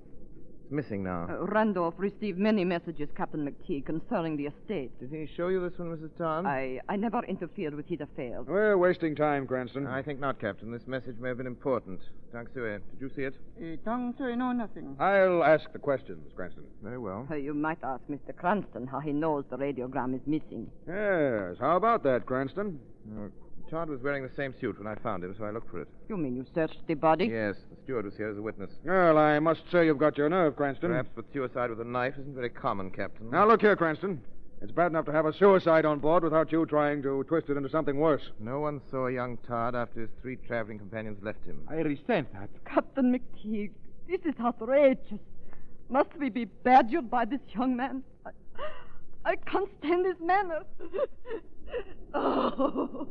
It's missing now. Randolph received many messages, Captain McTeague, concerning the estate. Did he show you this one, Mrs. Todd? I never interfered with his affairs. We're wasting time, Cranston. I think not, Captain. This message may have been important. Tang Sue, did you see it? Tang Sue, no, nothing. I'll ask the questions, Cranston. Very well. You might ask Mr. Cranston how he knows the radiogram is missing. Yes, how about that, Cranston? Todd was wearing the same suit when I found him, so I looked for it. You mean you searched the body? Yes, the steward was here as a witness. Well, I must say you've got your nerve, Cranston. Perhaps, but suicide with a knife isn't very common, Captain. Now, look here, Cranston. It's bad enough to have a suicide on board without you trying to twist it into something worse. No one saw young Todd after his 3 traveling companions left him. I resent that. Captain McTeague, this is outrageous. Must we be badgered by this young man? I can't stand his manners. Oh.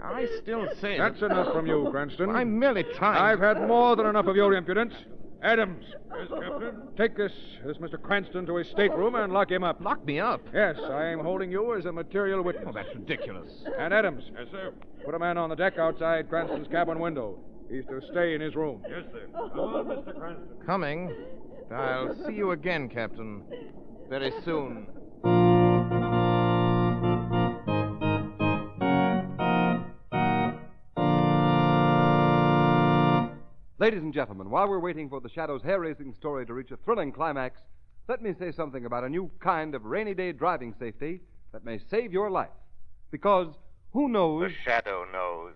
I still say... That's enough from you, Cranston. I'm merely trying... I've had more than enough of your impudence. Adams. Yes, Captain. Take this Mr. Cranston to his stateroom and lock him up. Lock me up? Yes, I am holding you as a material witness. Oh, that's ridiculous. And Adams. Yes, sir. Put a man on the deck outside Cranston's cabin window. He's to stay in his room. Yes, sir. Come on, Mr. Cranston. Coming. I'll see you again, Captain. Very soon. Ladies and gentlemen, while we're waiting for the Shadow's hair-raising story to reach a thrilling climax, let me say something about a new kind of rainy day driving safety that may save your life. Because who knows... The Shadow knows.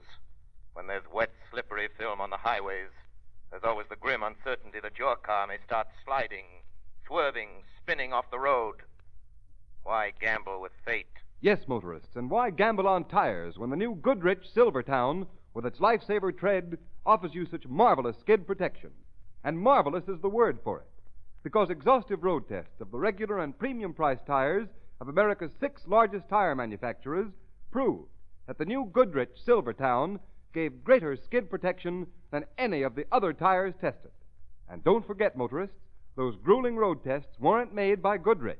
When there's wet, slippery film on the highways, there's always the grim uncertainty that your car may start sliding, swerving, spinning off the road. Why gamble with fate? Yes, motorists, and why gamble on tires when the new Goodrich Silvertown, with its lifesaver tread, offers you such marvelous skid protection? And marvelous is the word for it, because exhaustive road tests of the regular and premium-priced tires of America's 6 largest tire manufacturers prove that the new Goodrich Silvertown gave greater skid protection than any of the other tires tested. And don't forget, motorists, those grueling road tests weren't made by Goodrich.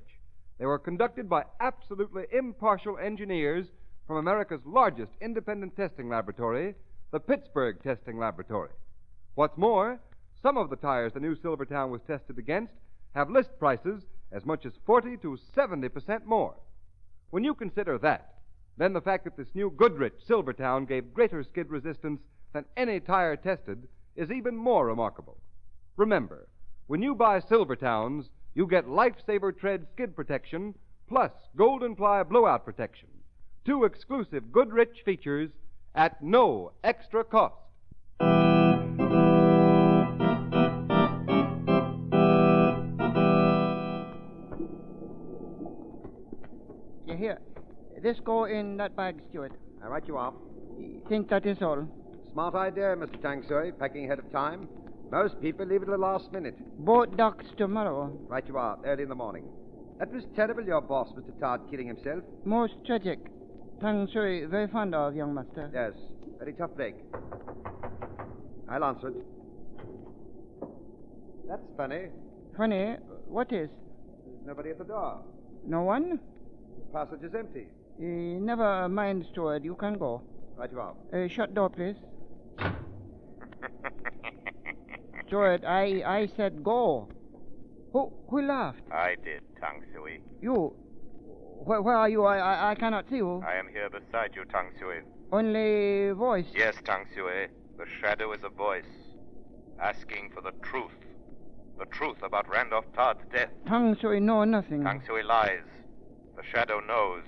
They were conducted by absolutely impartial engineers from America's largest independent testing laboratory, the Pittsburgh Testing Laboratory. What's more, some of the tires the new Silvertown was tested against have list prices as much as 40 to 70% more. When you consider that, then the fact that this new Goodrich Silvertown gave greater skid resistance than any tire tested is even more remarkable. Remember, when you buy Silvertowns, you get Lifesaver Tread skid protection plus Golden Ply blowout protection, 2 exclusive Goodrich features at no extra cost. Here, this go in that bag, Stewart. Right you are. Think that is all. Smart idea, Mr. Tang Sui, packing ahead of time. Most people leave it at the last minute. Boat docks tomorrow. Right you are, early in the morning. That was terrible, your boss, Mr. Todd, killing himself. Most tragic. Tang Sui very fond of young master. Yes, very tough break. I'll answer it. That's funny. Funny? What is? There's nobody at the door. No one? The passage is empty. Never mind, steward. You can go. Right you are. Shut door, please. Steward, I said go. Who laughed? I did, Tang Sui. You? Where are you? I cannot see you. I am here beside you, Tang Sui. Only voice? Yes, Tang Sui. The shadow is a voice, asking for the truth. The truth about Randolph Todd's death. Tang Sui know nothing. Tang Sui lies. The shadow knows.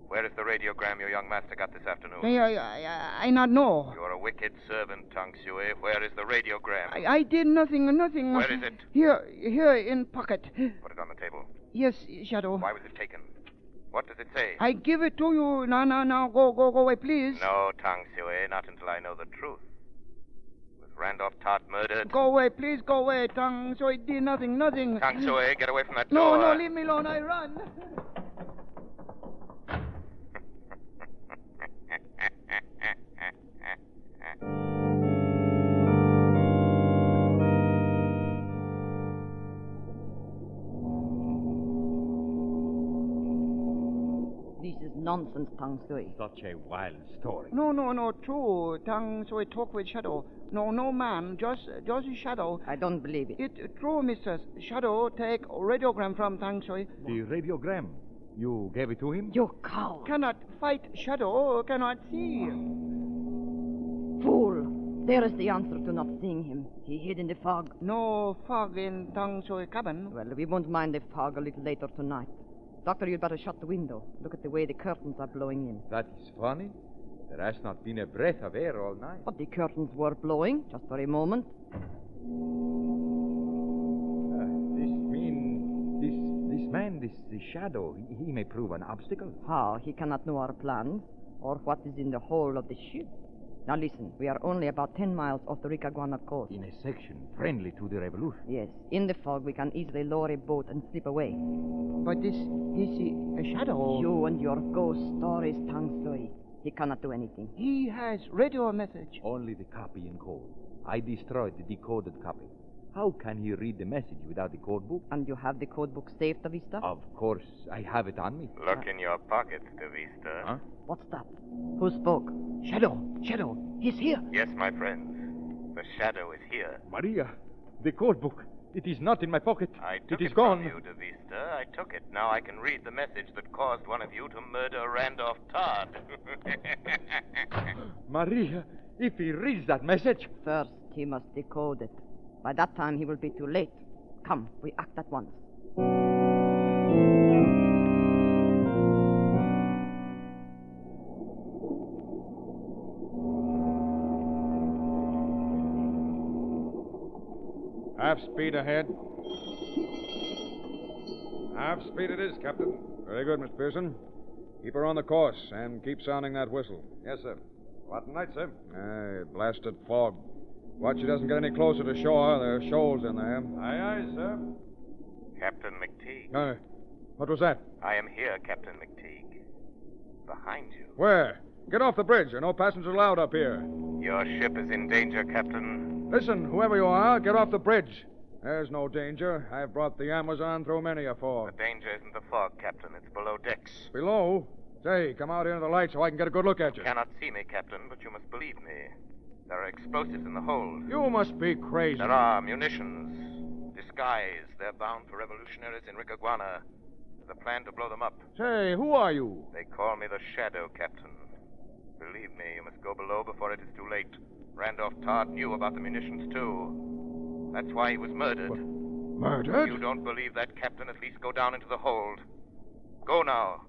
Where is the radiogram your young master got this afternoon? I not know. You're a wicked servant, Tang Sui. Where is the radiogram? I did nothing. Where is it? Here in pocket. Put it on the table. Yes, Shadow. Why was it taken? What does it say? I give it to you. Now, go away, please. No, Tang Sui, not until I know the truth. Was Randolph Todd murdered? Go away, please, go away. Tang Sui did nothing. Tang Sui, get away from that door. No, leave me alone. I run. This is nonsense, Tang Sui. Such a wild story. No, true. Tang Sui talk with Shadow. No man, just Shadow. I don't believe it. It true, mistress. Shadow take radiogram from Tang Sui. The radiogram. You gave it to him? You coward. Cannot fight Shadow, cannot see. Fool. There is the answer to not seeing him. He hid in the fog. No fog in Tang Sui cabin. Well, we won't mind the fog a little later tonight. Doctor, you'd better shut the window. Look at the way the curtains are blowing in. That is funny. There has not been a breath of air all night. But the curtains were blowing, just for a moment. This shadow, he may prove an obstacle. How? He cannot know our plans, or what is in the hold of the ship. Now listen, we are only about 10 miles off the Ricaguana coast. In a section friendly to the revolution. Yes, in the fog we can easily lower a boat and slip away. But this a shadow. You and your ghost stories, Tang Sui. He cannot do anything. He has radio message. Only the copy in code. I destroyed the decoded copy. How can he read the message without the code book? And you have the code book saved, De Vista? Of course, I have it on me. Look in your pockets, De Vista. Huh? What's that? Who spoke? Shadow. He's here. Yes, my friends. The shadow is here. Maria, the code book. It is not in my pocket. I took it is from gone. you, De Vista. I took it. Now I can read the message that caused one of you to murder Randolph Todd. Maria, if he reads that message... First, he must decode it. By that time, he will be too late. Come, we act at once. Half speed ahead. Half speed it is, Captain. Very good, Mr. Pearson. Keep her on the course and keep sounding that whistle. Yes, sir. What night, sir? Blasted fog. Watch she doesn't get any closer to shore. There are shoals in there. Aye, sir. Captain McTeague. What was that? I am here, Captain McTeague. Behind you. Where? Get off the bridge. There are no passengers allowed up here. Your ship is in danger, Captain. Listen, whoever you are, get off the bridge. There's no danger. I've brought the Amazon through many a fog. The danger isn't the fog, Captain. It's below decks. Below? Say, come out here into the light so I can get a good look at you. You cannot see me, Captain, but you must believe me. There are explosives in the hold. You must be crazy. There are munitions. Disguised. They're bound for revolutionaries in Ricaguana. There's a plan to blow them up. Say, who are you? They call me the Shadow, Captain. Believe me, you must go below before it is too late. Randolph Todd knew about the munitions, too. That's why he was murdered. Murdered? If you don't believe that, Captain, at least go down into the hold. Go now,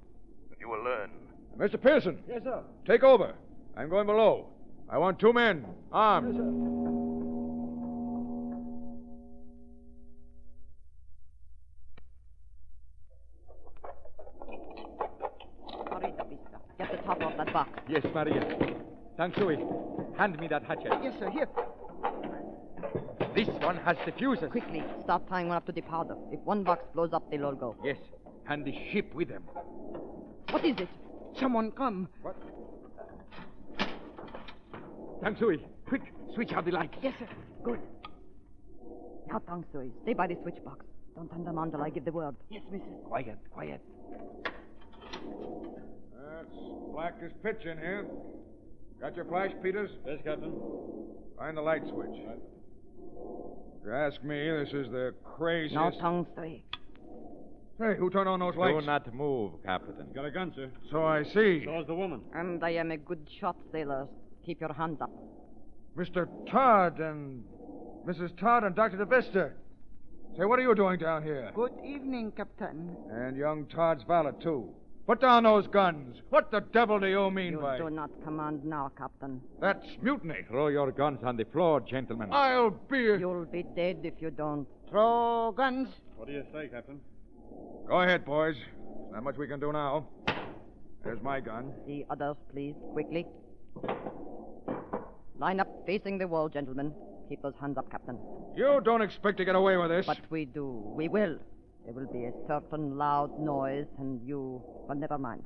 and you will learn. Mr. Pearson. Yes, sir. Take over. I'm going below. I want 2 men, armed. Yes, sir. Hurry, De Vista. Get the top off that box. Yes, Maria. Tang Sui, hand me that hatchet. Yes, sir, here. This one has the fuses. Quickly, start tying one up to the powder. If one box blows up, they'll all go. Yes, and the ship with them. What is it? Someone come. What? Tang Sui, quick, switch out the light. Yes, sir. Good. Now, Tang Sui, stay by the switch box. Don't turn them on till I give the word. Yes, mister. Quiet. It's black as pitch in here. Got your flash, Peters? Yes, Captain. Find the light switch. Right. If you ask me, this is the craziest... Now, Tang Sui. Hey, who turned on those lights? Do not move, Captain. Got a gun, sir. So I see. So is the woman. And I am a good shot, sailor. Keep your hands up. Mr. Todd and... Mrs. Todd and Dr. De Vista. Say, what are you doing down here? Good evening, Captain. And young Todd's valet, too. Put down those guns. What the devil do you mean by... You do not command now, Captain. That's mutiny. Throw your guns on the floor, gentlemen. I'll be... You'll be dead if you don't. Throw guns. What do you say, Captain? Go ahead, boys. Not much we can do now. There's my gun. The others, please, quickly. Line up facing the wall, gentlemen. Keep those hands up, Captain. You don't expect to get away with this. But we do. We will. There will be a certain loud noise, and you... But never mind.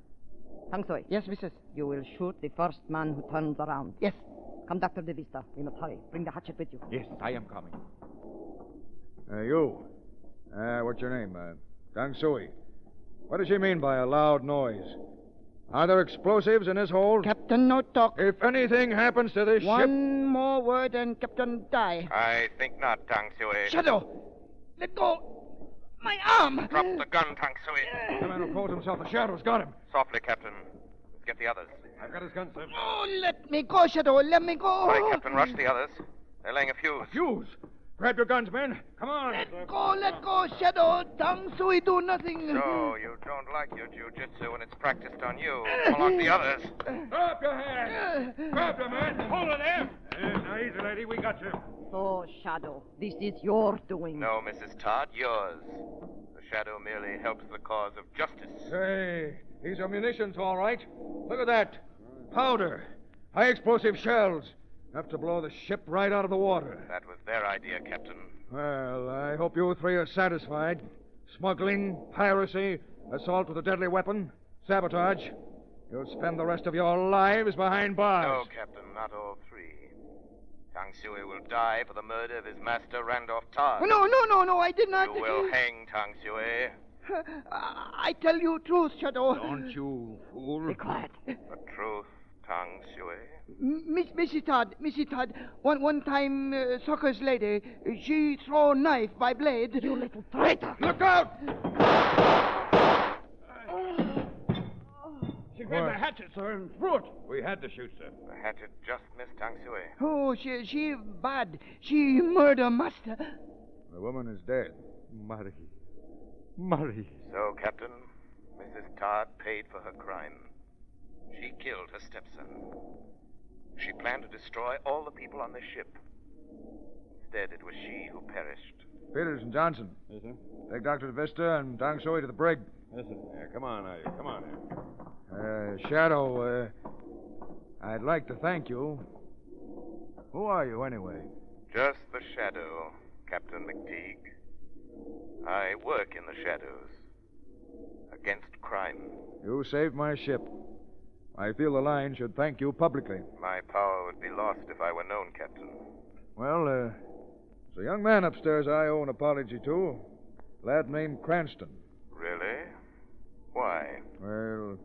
Tang Sui. Yes, Mrs. You will shoot the first man who turns around. Yes. Come, Dr. De Vista. We must hurry. Bring the hatchet with you. Yes, I am coming. You. What's your name? Tang Sui. What does she mean by a loud noise? Are there explosives in this hold? Captain, no talk. If anything happens to this ship... One more word and Captain die. I think not, Tang Sui. Shadow! Let go! My arm! Drop the gun, Tang Sui. The man who calls himself the Shadow's got him. Softly, Captain. Let's get the others. I've got his gun, sir. Oh, let me go, Shadow. Let me go. Hurry, Captain. Rush the others. They're laying a fuse. A fuse? Grab your guns, men. Come on. Let go, Shadow. Tang Sui do nothing. So, you don't like your jiu-jitsu when it's practiced on you. Unlock the others. Drop your hands. Grab your man. Hold it there. Now, easy, lady. We got you. So, Shadow, this is your doing. No, Mrs. Todd, yours. The Shadow merely helps the cause of justice. Say, these are munitions, all right. Look at that. Powder. High explosive shells. Enough to blow the ship right out of the water. That was their idea, Captain. Well, I hope you three are satisfied. Smuggling, piracy, assault with a deadly weapon, sabotage. You'll spend the rest of your lives behind bars. No, Captain, not all three. Tang Sui will die for the murder of his master, Randolph Todd. No, I did not. You will hang Tang Sui. I tell you truth, Shadow. Don't you, fool. Be quiet. The truth, Tang Sui. Missy Todd, one time, Soccer's lady, she throw knife by blade. You little traitor. Look out! She grabbed the hatchet, sir, and threw it. We had to shoot, sir. The hatchet just missed Tang Sui. Oh, she bad. She murder master. The woman is dead. Marie. So, Captain, Mrs. Todd paid for her crime. She killed her stepson. She planned to destroy all the people on the ship. Instead, it was she who perished. Peters and Johnson. Yes, sir. Take Dr. Vista and Tang Sui to the brig. Yes, sir. Yeah, come on, now. Come on here. Shadow, I'd like to thank you. Who are you, anyway? Just the Shadow, Captain McTeague. I work in the shadows. Against crime. You saved my ship. I feel the line should thank you publicly. My power would be lost if I were known, Captain. Well, there's a young man upstairs I owe an apology to. A lad named Cranston. Really? Why? Well,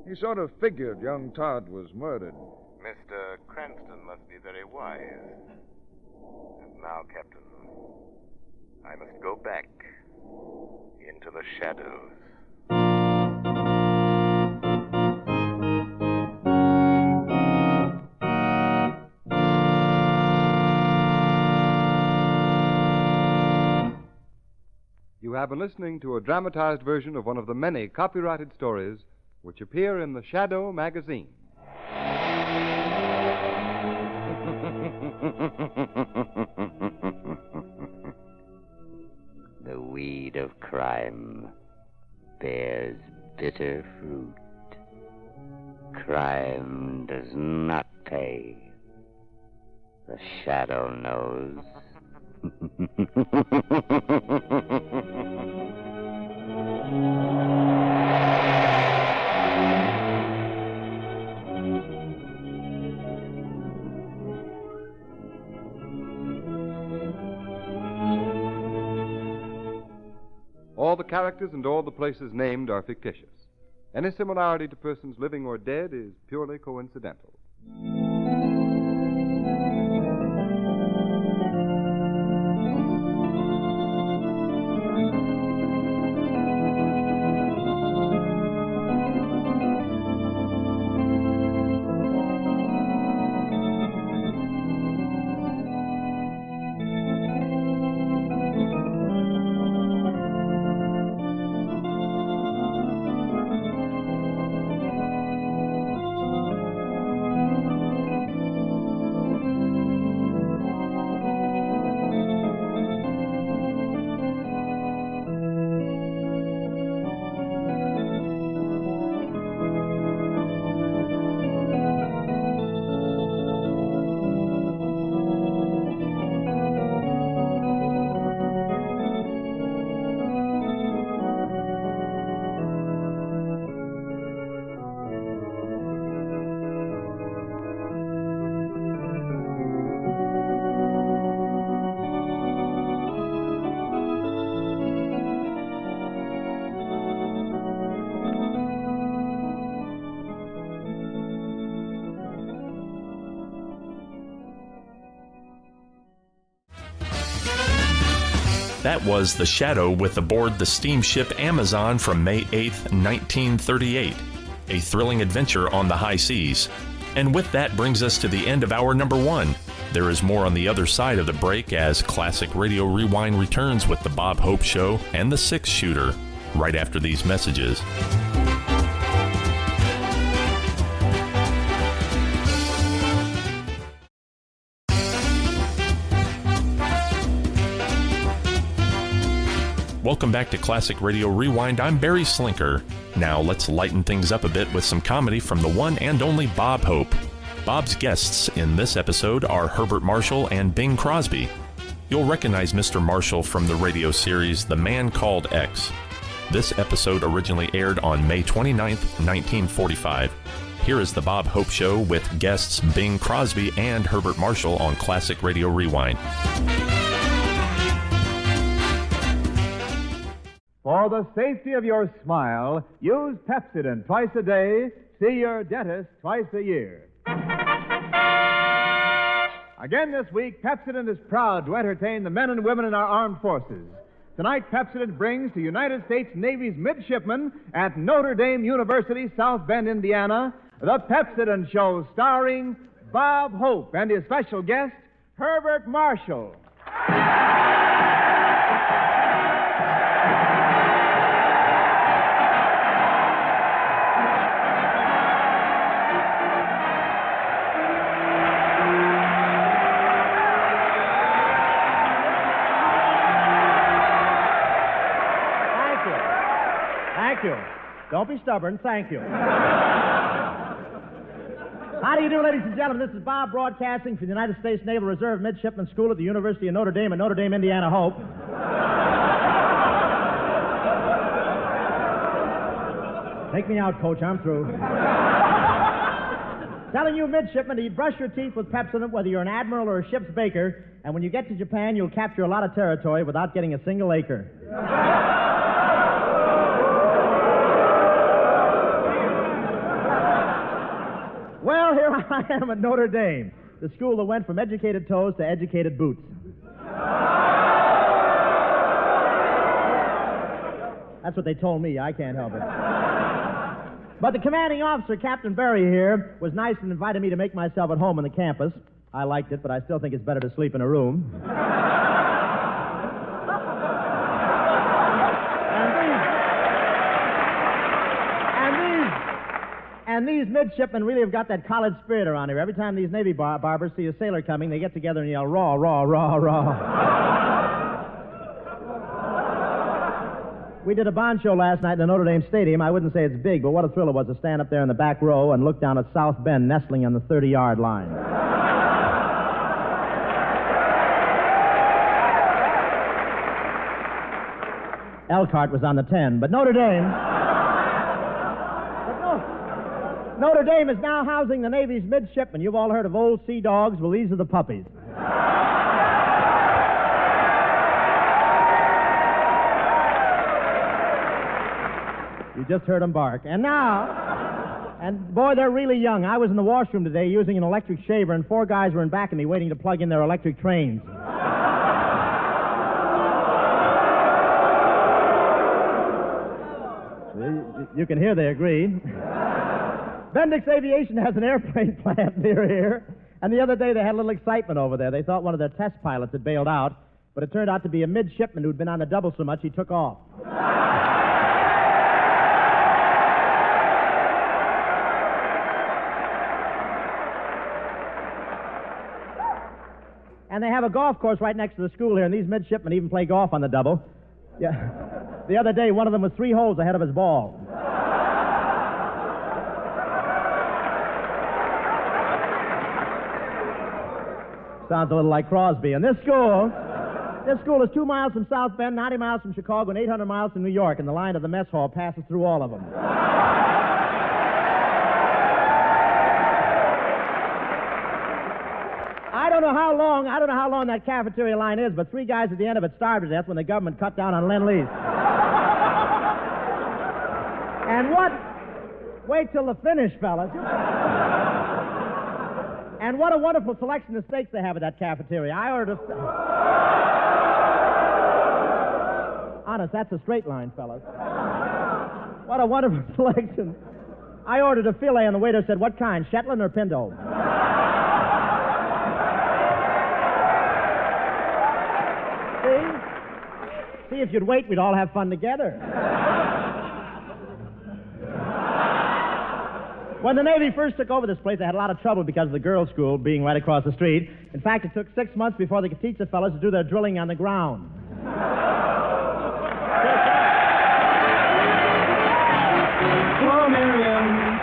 he sort of figured young Todd was murdered. Mr. Cranston must be very wise. And now, Captain, I must go back into the shadows. You have been listening to a dramatized version of one of the many copyrighted stories which appear in the Shadow magazine. The weed of crime bears bitter fruit. Crime does not pay. The Shadow knows. All the characters and all the places named are fictitious. Any similarity to persons living or dead is purely coincidental. That was The Shadow with aboard the steamship Amazon from May 8th, 1938. A thrilling adventure on the high seas. And with that brings us to the end of hour number 1. There is more on the other side of the break as Classic Radio Rewind returns with the Bob Hope Show and the 6-Shooter right after these messages. Welcome back to Classic Radio Rewind. I'm Barry Slinker. Now let's lighten things up a bit with some comedy from the one and only Bob Hope. Bob's guests in this episode are Herbert Marshall and Bing Crosby. You'll recognize Mr. Marshall from the radio series The Man Called X. This episode originally aired on May 29th, 1945. Here is the Bob Hope Show with guests Bing Crosby and Herbert Marshall on Classic Radio Rewind. For the safety of your smile, use Pepsodent twice a day. See your dentist twice a year. Again this week, Pepsodent is proud to entertain the men and women in our armed forces. Tonight, Pepsodent brings to United States Navy's midshipmen at Notre Dame University, South Bend, Indiana, the Pepsodent Show starring Bob Hope and his special guest, Herbert Marshall. Don't be stubborn. Thank you. How do you do, ladies and gentlemen? This is Bob broadcasting from the United States Naval Reserve Midshipman School at the University of Notre Dame at Notre Dame, Indiana Hope. Take me out, Coach. I'm through. Telling you, midshipmen, to brush your teeth with Pepsodent, whether you're an admiral or a ship's baker, and when you get to Japan, you'll capture a lot of territory without getting a single acre. Well, here I am at Notre Dame, the school that went from educated toes to educated boots. That's what they told me. I can't help it. But the commanding officer, Captain Berry here, was nice and invited me to make myself at home on the campus. I liked it, but I still think it's better to sleep in a room. And these midshipmen really have got that college spirit around here. Every time these Navy barbers see a sailor coming, they get together and yell, raw, raw, raw, raw. We did a Bond show last night in the Notre Dame Stadium. I wouldn't say it's big, but what a thrill it was to stand up there in the back row and look down at South Bend nestling on the 30-yard line. Elkhart was on the 10, but Notre Dame is now housing the Navy's midshipmen. You've all heard of old sea dogs. Well, these are the puppies. You just heard them bark. And boy, they're really young. I was in the washroom today using an electric shaver, and 4 guys were in back of me waiting to plug in their electric trains. You can hear they agreed. Bendix Aviation has an airplane plant near here, and the other day they had a little excitement over there. They thought one of their test pilots had bailed out, but it turned out to be a midshipman who'd been on the double so much he took off. And they have a golf course right next to the school here, and these midshipmen even play golf on the double. Yeah. The other day, one of them was 3 holes ahead of his ball. Sounds a little like Crosby. And this school is 2 miles from South Bend, 90 miles from Chicago, and 800 miles from New York, and the line of the mess hall passes through all of them. I don't know how long that cafeteria line is, but 3 guys at the end of it starved to death when the government cut down on Lend-Lease. And what? Wait till the finish, fellas. And what a wonderful selection of steaks they have at that cafeteria. I ordered a... Honest, that's a straight line, fellas. What a wonderful selection. I ordered a filet, and the waiter said, what kind, Shetland or Pinto? See, if you'd wait, we'd all have fun together. When the Navy first took over this place, they had a lot of trouble because of the girls' school being right across the street. In fact, it took 6 months before they could teach the fellas to do their drilling on the ground.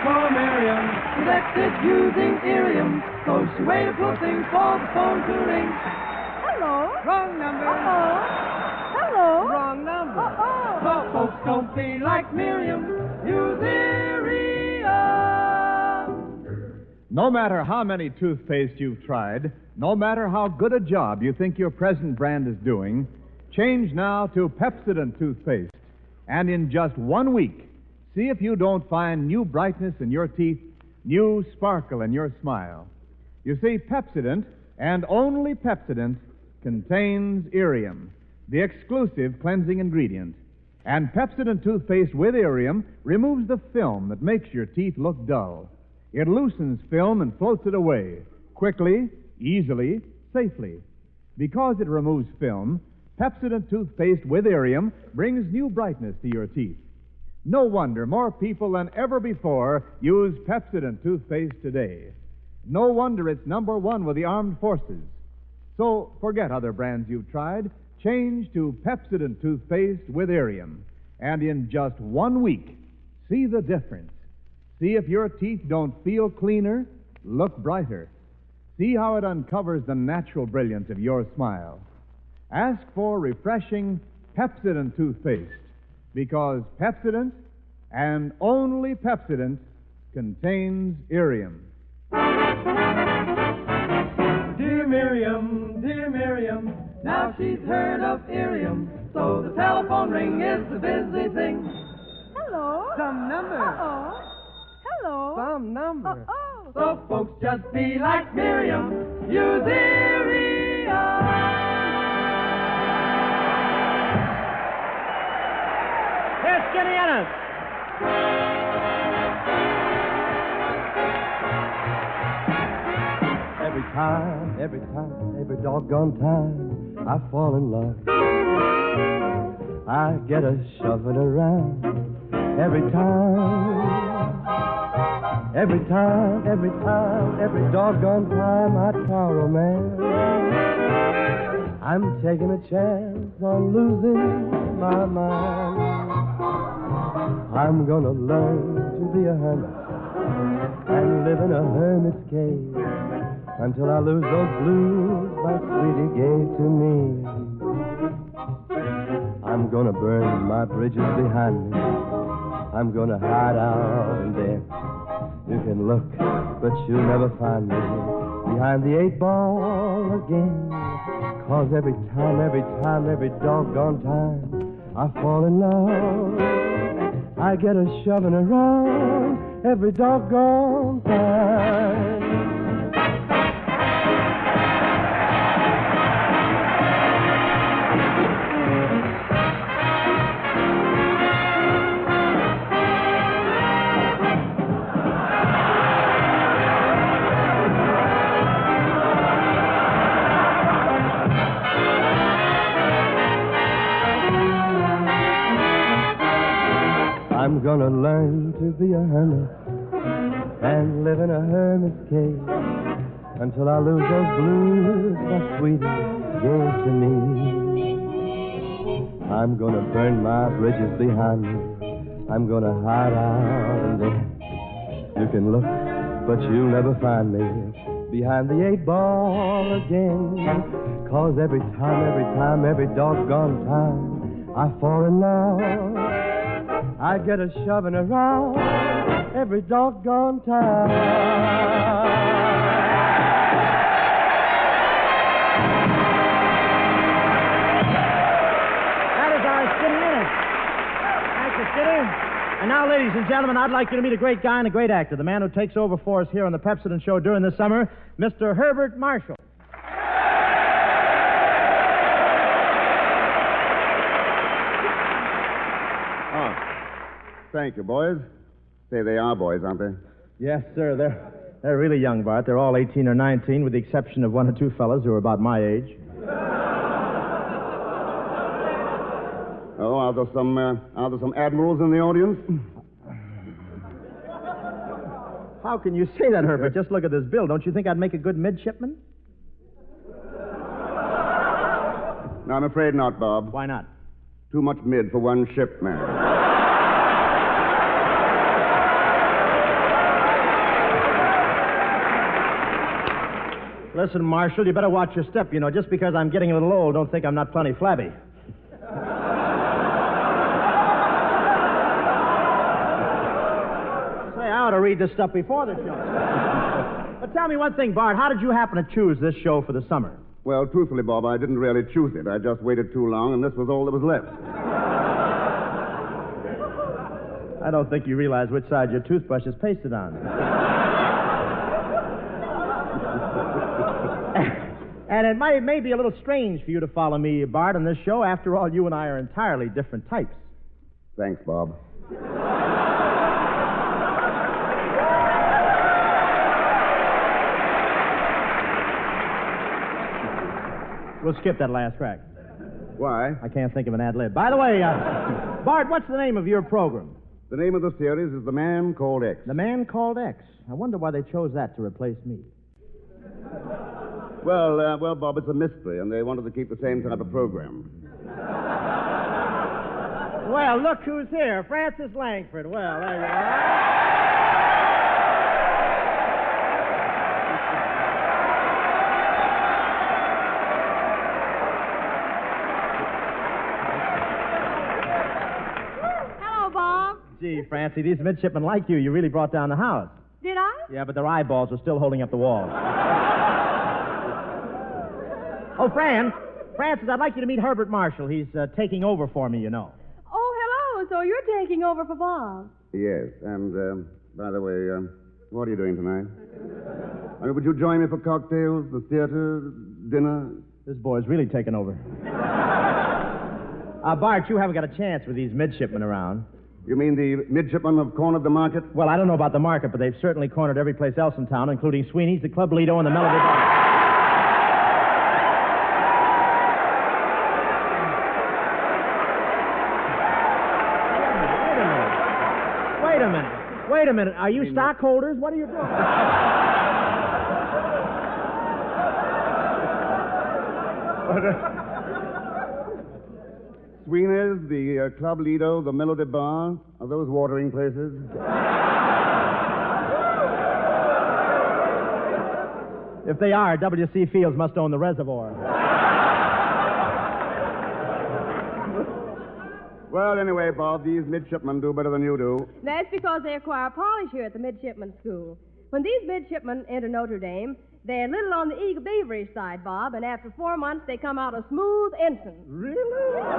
Poor Miriam, selected using Irium, so she waited hoping for the phone to ring. Hello? Wrong number. Hello? Wrong number. So folks don't be like Miriam, use Irium. No matter how many toothpaste you've tried, no matter how good a job you think your present brand is doing, change now to Pepsodent toothpaste. And in just 1 week, see if you don't find new brightness in your teeth, new sparkle in your smile. You see, Pepsodent, and only Pepsodent, contains Irium, the exclusive cleansing ingredient. And Pepsodent toothpaste with Irium removes the film that makes your teeth look dull. It loosens film and floats it away, quickly, easily, safely. Because it removes film, Pepsodent toothpaste with Irium brings new brightness to your teeth. No wonder more people than ever before use Pepsodent toothpaste today. No wonder it's number one with the armed forces. So forget other brands you've tried. Change to Pepsodent toothpaste with Irium. And in just 1 week, see the difference. See if your teeth don't feel cleaner, look brighter. See how it uncovers the natural brilliance of your smile. Ask for refreshing Pepsodent toothpaste, because Pepsodent, and only Pepsodent, contains Irium. Dear Miriam, now she's heard of Irium, so the telephone ring is the busy thing. Hello? Some number. Hello? Some number. Oh. So folks just be like Miriam, use Irium. Here's Skinny Ennis. Every doggone time I fall in love, I get a shoving around. Every doggone time I try romance, I'm taking a chance on losing my mind. I'm gonna learn to be a hermit and live in a hermit's cave until I lose those blues my sweetie gave to me. I'm gonna burn my bridges behind me. I'm gonna hide out in there. You can look, but you'll never find me behind the 8-ball again. 'Cause every time, every doggone time I fall in love, I get a shoving around every doggone time. I'm gonna learn to be a hermit and live in a hermit's cave until I lose those blues my sweetie gave to me. I'm gonna burn my bridges behind me. I'm gonna hide out in there. You can look, but you'll never find me behind the 8-ball again. 'Cause every time, every doggone time I fall in love, I get a shoving around every doggone time. That is our Skinny Ennis. Thank you, Skinny. And now, ladies and gentlemen, I'd like you to meet a great guy and a great actor, the man who takes over for us here on the Pepsodent Show during the summer, Mr. Herbert Marshall. Thank you, boys. Say, they are boys, aren't they? Yes, sir. They're really young, Bart. They're all 18 or 19, with the exception of one or two fellas who are about my age. Oh, are there some admirals in the audience? How can you say that, Herbert? Just look at this bill. Don't you think I'd make a good midshipman? No, I'm afraid not, Bob. Why not? Too much mid for one ship, man. Listen, Marshal, you better watch your step. You know, just because I'm getting a little old, don't think I'm not plenty flabby. Say, I ought to read this stuff before the show. But tell me one thing, Bart. How did you happen to choose this show for the summer? Well, truthfully, Bob, I didn't really choose it. I just waited too long, and this was all that was left. I don't think you realize which side your toothbrush is pasted on. And it may be a little strange for you to follow me, Bart, on this show. After all, you and I are entirely different types. Thanks, Bob. We'll skip that last crack. Why? I can't think of an ad lib. By the way, Bart, what's the name of your program? The name of the series is The Man Called X. The Man Called X. I wonder why they chose that to replace me. Well, Bob, it's a mystery, and they wanted to keep the same type of program. Well, look who's here. Francis Langford. Well, there you are. Gee, Francie, these midshipmen like you. You really brought down the house. Did I? Yeah, but their eyeballs are still holding up the wall. Oh, Francis, I'd like you to meet Herbert Marshall. He's taking over for me, you know. Oh, hello. So you're taking over for Bob. Yes, and, by the way, what are you doing tonight? I mean, would you join me for cocktails, the theater, dinner? This boy's really taken over. Bart, you haven't got a chance with these midshipmen around. You mean the midshipmen have cornered the market? Well, I don't know about the market, but they've certainly cornered every place else in town, including Sweeney's, the Club Lido, and the Melody Bar. Wait a minute. Are you stockholders? What are you doing? Sweeney's, the Club Lido, the Melody Bar, are those watering places? If they are, W.C. Fields must own the reservoir. Well, anyway, Bob, these midshipmen do better than you do. That's because they acquire polish here at the midshipman school. When these midshipmen enter Notre Dame, they're a little on the eager beaverish side, Bob, and after 4 months, they come out a smooth ensign. Really? Well,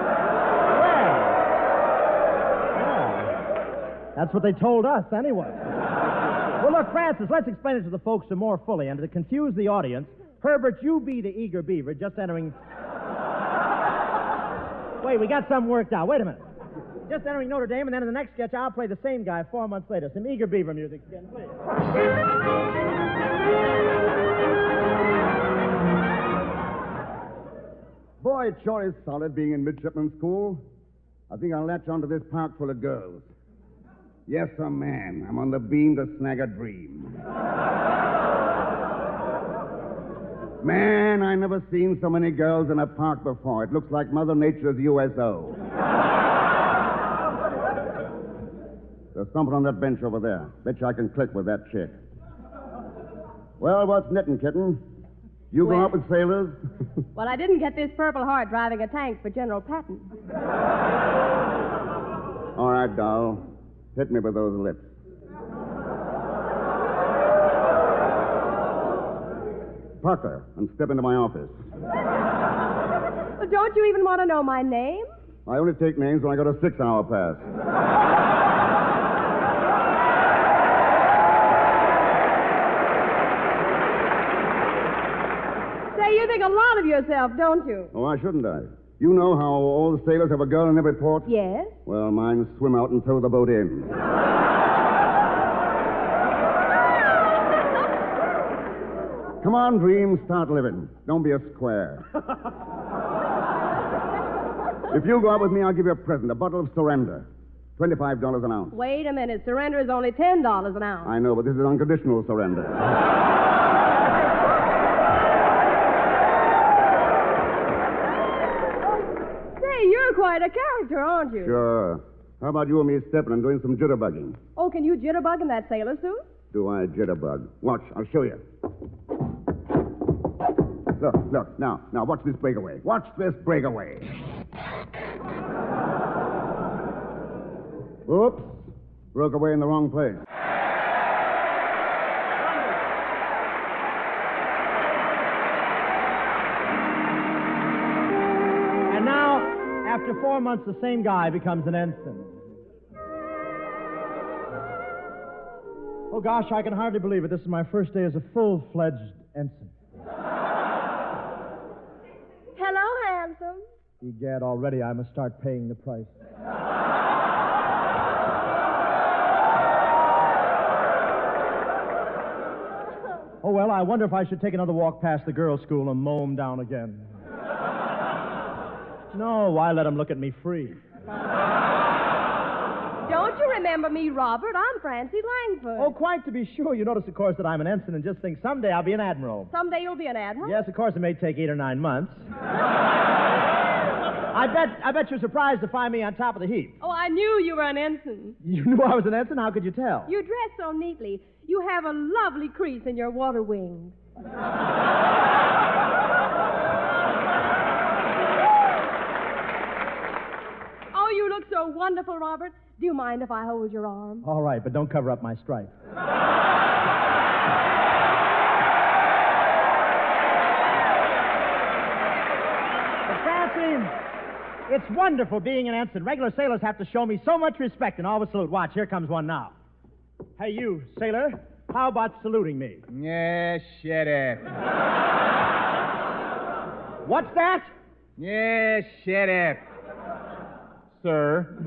that's what they told us, anyway. Well, look, Francis, let's explain it to the folks some more fully. And to confuse the audience, Herbert, you be the eager beaver just entering... Wait, we got something worked out. Wait a minute. Just entering Notre Dame, and then in the next sketch, I'll play the same guy 4 months later. Some eager beaver music again, please. Boy, it sure is solid being in midshipman school. I think I'll latch onto this park full of girls. Yes, sir, man. I'm on the beam to snag a dream. Man, I never seen so many girls in a park before. It looks like Mother Nature's USO. There's something on that bench over there. Bet you I can click with that chick. Well, what's knitting, kitten? You go out with sailors? Well, I didn't get this Purple Heart driving a tank for General Patton. All right, doll. Hit me with those lips. Parker, and step into my office. Well, don't you even want to know my name? I only take names when I got a 6-hour pass. Say, you think a lot of yourself, don't you? Oh, why shouldn't I? You know how all the sailors have a girl in every port? Yes? Well, mine swim out and tow the boat in. Come on, Dream, start living. Don't be a square. If you go out with me, I'll give you a present, a bottle of surrender. $25 an ounce. Wait a minute. Surrender is only $10 an ounce. I know, but this is unconditional surrender. Say, you're quite a character, aren't you? Sure. How about you and me stepping and doing some jitterbugging? Oh, can you jitterbug in that sailor suit? Do I jitterbug? Watch, I'll show you. Look, now, watch this breakaway. Watch this breakaway. Oops. Broke away in the wrong place. And now, after 4 months, the same guy becomes an ensign. Oh, gosh, I can hardly believe it. This is my first day as a full-fledged ensign. Hello, handsome. Egad, already I must start paying the price. Oh, well, I wonder if I should take another walk past the girls' school and mow them down again. No, why let them look at me free? Don't you remember me, Robert? I'm Francie Langford. Oh, quite to be sure. You notice, of course, that I'm an ensign and just think someday I'll be an admiral. Someday you'll be an admiral? Yes, of course, it may take 8 or 9 months. I bet you're surprised to find me on top of the heap. Oh, I knew you were an ensign. You knew I was an ensign? How could you tell? You dress so neatly. You have a lovely crease in your water wings. Oh, you look so wonderful, Robert. Do you mind if I hold your arm? All right, but don't cover up my stripe. But Francine, it's wonderful being an ensign. Regular sailors have to show me so much respect and always salute. Watch, here comes one now. Hey, you, sailor, how about saluting me? Yeah, shut up. What's that? Yeah, shut up. Sir.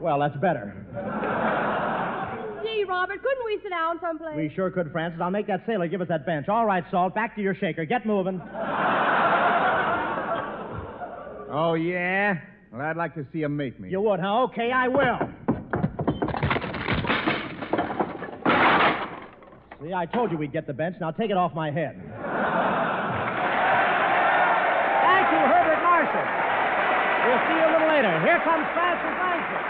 Well, that's better. Gee, Robert, couldn't we sit down someplace? We sure could, Francis. I'll make that sailor give us that bench. All right, Salt, back to your shaker. Get moving. Oh, yeah? Well, I'd like to see him make me. You would, huh? Okay, I will. See, I told you we'd get the bench. Now take it off my head. Thank you, Herbert Marshall. We'll see you a little later. Here comes Francis Langford.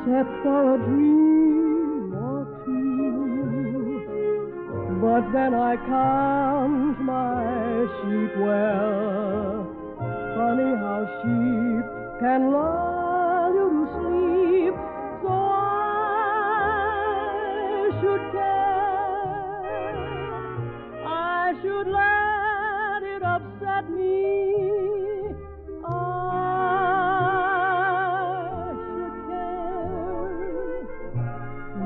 Except for a dream or two. But then I count my sheep well. Funny how sheep can lull you to sleep. So I should care. I should let it upset me.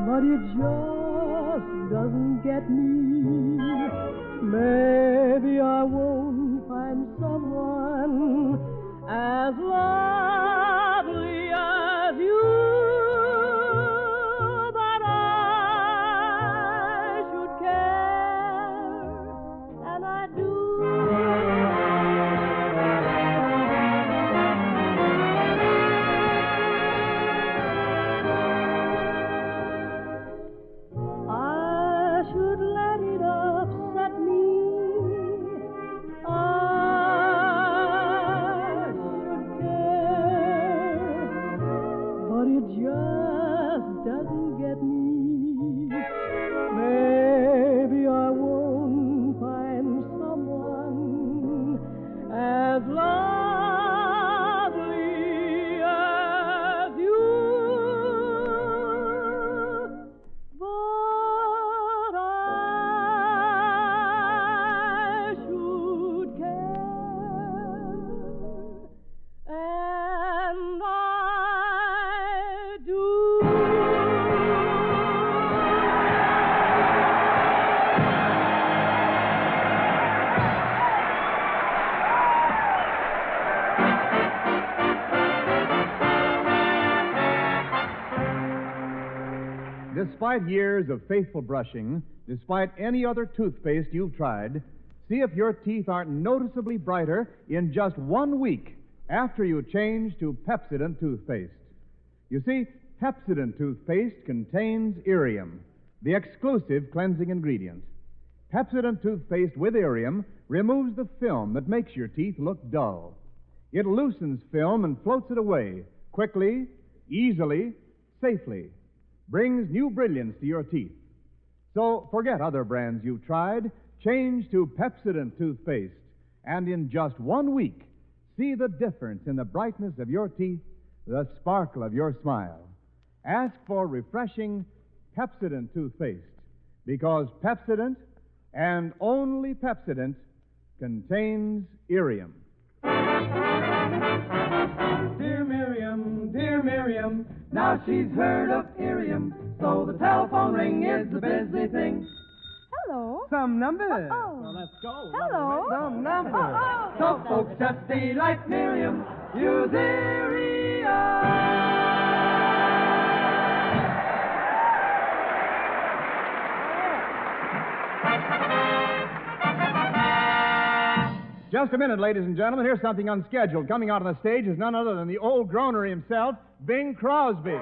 But it just doesn't get me. Maybe I won't find someone as lovely as you. But I should care, and I do. despite years of faithful brushing, despite any other toothpaste you've tried, see if your teeth aren't noticeably brighter in just 1 week after you change to Pepsodent toothpaste. You see, Pepsodent toothpaste contains irium, the exclusive cleansing ingredient. Pepsodent toothpaste with irium removes the film that makes your teeth look dull. It loosens film and floats it away quickly, easily, safely. Brings new brilliance to your teeth. So forget other brands you've tried. Change to Pepsodent toothpaste. And in just 1 week, see the difference in the brightness of your teeth, the sparkle of your smile. Ask for refreshing Pepsodent toothpaste, because Pepsodent, and only Pepsodent, contains irium. Dear Miriam, now she's heard of irium, so the telephone ring is the busy thing. Hello. Some number. Oh. Well, let's go. Hello. Some number. Oh. So folks just be like Miriam, use irium. Just a minute, ladies and gentlemen. Here's something unscheduled. Coming out on the stage is none other than the old groaner himself, Bing Crosby.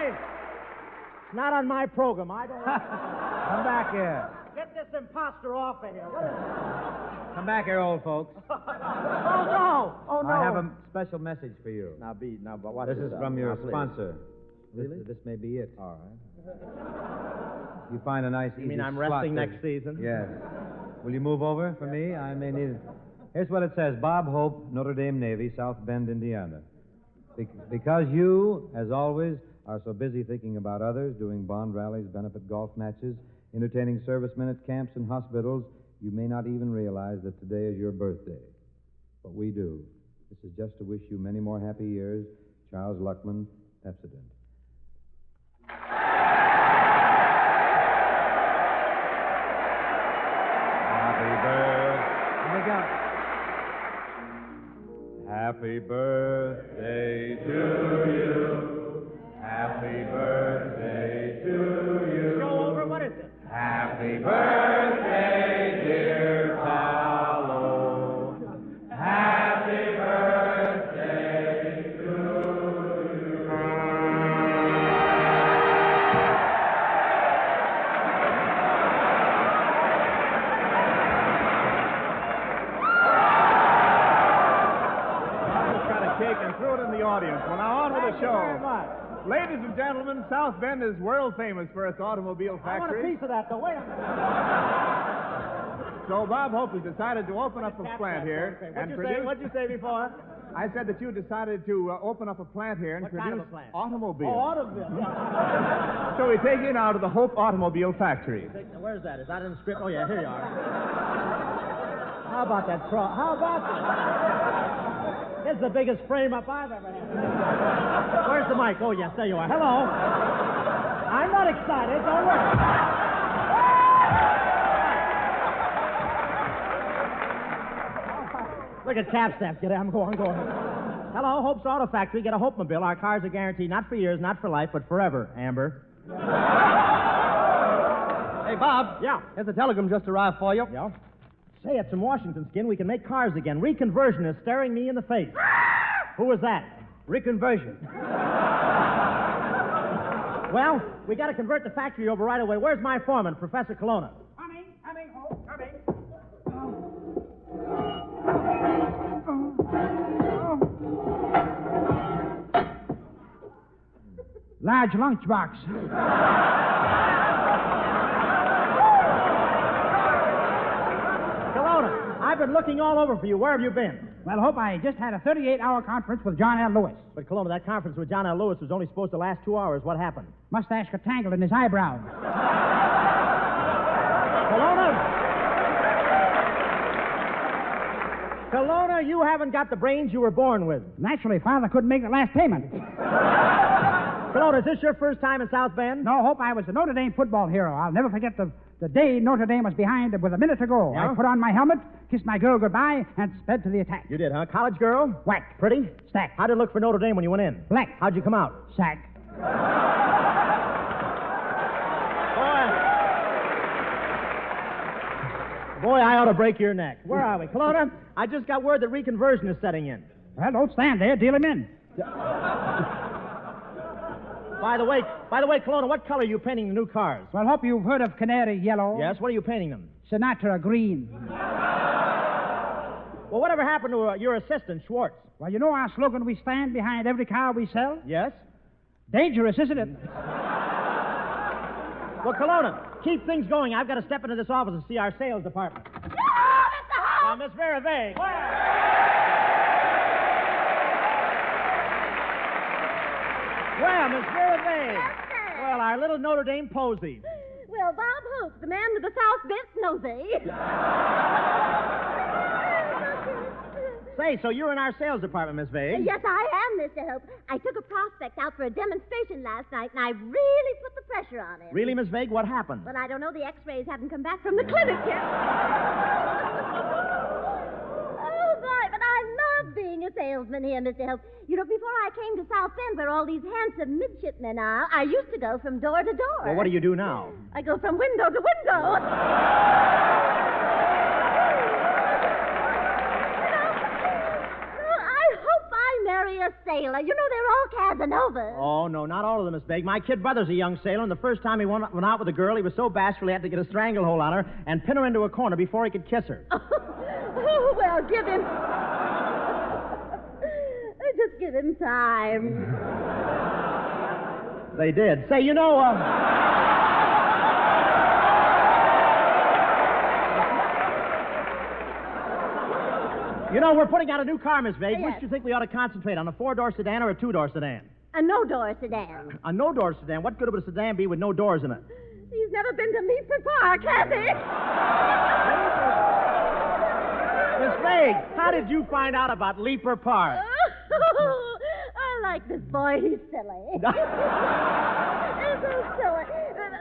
It's not on my program. I don't. Come back here. Get this imposter off of here. What is Come back here, old folks. Oh, no. Oh, no. I have a special message for you. But what This is from your please. sponsor. Really? This may be it. All right. You find a nice, You easy mean I'm slot resting to- next season? Yes. Will you move over for me? I may need it. Here's what it says. Bob Hope, Notre Dame Navy, South Bend, Indiana. Because you, as always, are so busy thinking about others, doing bond rallies, benefit golf matches, entertaining servicemen at camps and hospitals, you may not even realize that today is your birthday. But we do. This is just to wish you many more happy years. Charles Luckman, Pepsodent. Happy birthday. Happy birthday to you. Happy birthday to you. Show over. What is it? Happy birthday, dear Paolo. Happy birthday to you. I just got a cake and threw it in the audience. Well, now on with the show. Thank you very much. Ladies and gentlemen, South Bend is world famous for its automobile I want a factory. piece of that, though. Wait a minute. So Bob Hope has decided to open up a plant here and produce. What'd you say before? I said that you decided to open up a plant here and What produce kind of a plant? automobiles. Oh, automobile. So we take you now to the Hope Automobile Factory. Where's that? Is that in the script? Oh, yeah, here you are. How about that truck? How about that? This is the biggest frame-up I've ever had. Where's the mic? Oh, yes, there you are. Hello. I'm not excited. Don't worry. Look at Capstaff. Get it? I'm going. Hello, Hope's Auto Factory. Get a Hope-mobile. Our cars are guaranteed not for years, not for life, but forever, Amber. Hey, Bob. Yeah? Here's a telegram just arrived for you. Yeah? Say, it's from Washington, Skin. We can make cars again. Reconversion is staring me in the face. Who was that? Reconversion. Well, we got to convert the factory over right away. Where's my foreman, Professor Colonna? Coming, Hope, coming. Large lunchbox. Colonna, I've been looking all over for you. Where have you been? Well, Hope, I just had a 38-hour conference with John L. Lewis. But, Colonna, that conference with John L. Lewis was only supposed to last 2 hours. What happened? Mustache got tangled in his eyebrows. Colonna, you haven't got the brains you were born with. Naturally, Father couldn't make the last payment. Kelowna, is this your first time in South Bend? No, Hope, I was a Notre Dame football hero. I'll never forget the day Notre Dame was behind with a minute to go. Yeah? I put on my helmet, kissed my girl goodbye, and sped to the attack. You did, huh? College girl? Whack. Pretty? Stack. How'd it look for Notre Dame when you went in? Black. How'd you come out? Sack. Boy, I ought to break your neck. Where are we? Kelowna, I just got word that reconversion is setting in. Well, don't stand there. Deal him in. By the way, Kelowna, what color are you painting the new cars? Well, Hope, you've heard of Canary Yellow. Yes, what are you painting them? Sinatra Green. Well, whatever happened to your assistant, Schwartz? Well, you know our slogan, we stand behind every car we sell? Yes. Dangerous, isn't it? Well, Kelowna, keep things going. I've got to step into this office and see our sales department. No, Mr. Hope! Miss Vera Vay. Well, Miss Vera Vay. Yes, sir. Well, our little Notre Dame posy. Well, Bob Hope, the man with the South Bend nosy. Say, so you're in our sales department, Miss Vay? Yes, I am, Mr. Hope. I took a prospect out for a demonstration last night, and I really put the pressure on him. Really, Miss Vague? What happened? Well, I don't know. The x-rays haven't come back from the clinic yet. Oh, boy, but I love being a salesman here, Mr. Hope. You know, before I came to South Bend, where all these handsome midshipmen are, I used to go from door to door. Well, what do you do now? I go from window to window. Marry a sailor. You know, they're all Casanovas. Oh, no, not all of them, Miss Vague. My kid brother's a young sailor, and the first time he went out with a girl, he was so bashful he had to get a stranglehold on her and pin her into a corner before he could kiss her. Oh, well, give him... Just give him time. They did. Say, you know, You know, we're putting out a new car, Miss Vague. Yes. Which do you think we ought to concentrate on, a four-door sedan or a two-door sedan? A no-door sedan. A no-door sedan? What good would a sedan be with no doors in it? He's never been to Leeper Park, has he? Miss Vague, how did you find out about Leeper Park? I like this boy. He's silly. He's so silly.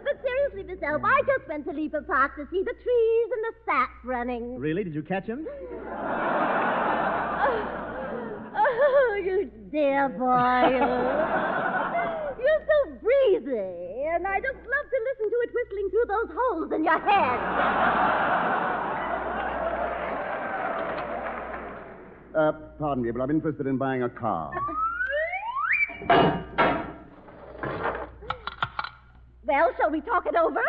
But seriously, Miss Elba, I just went to Leeper Park to see the trees and the sap running. Really? Did you catch him? Oh, you dear boy. You're so breezy, and I just love to listen to it whistling through those holes in your head. Pardon me, but I'm interested in buying a car. Well, shall we talk it over?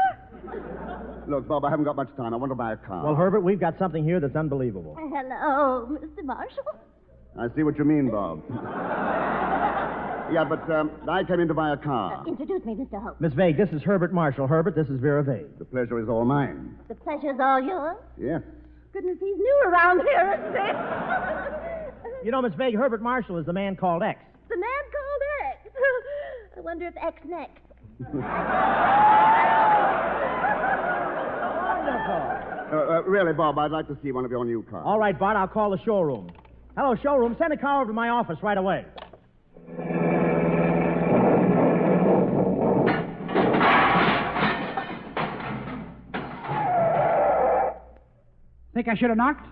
Look, Bob, I haven't got much time. I want to buy a car. Well, Herbert, we've got something here that's unbelievable. Hello, Mr. Marshall. I see what you mean, Bob. Yeah, but I came in to buy a car. Introduce me, Mr. Hope. Miss Vague, this is Herbert Marshall. Herbert, this is Vera Vague. The pleasure is all mine. The pleasure's all yours. Yes. Goodness, he's new around here, isn't he? You know, Miss Vague, Herbert Marshall is the man called X. The man called X. I wonder if X next. Really, Bob, I'd like to see one of your new cars. All right, Bart, I'll call the showroom. Hello, showroom. Send a car over to my office right away. Think I should have knocked?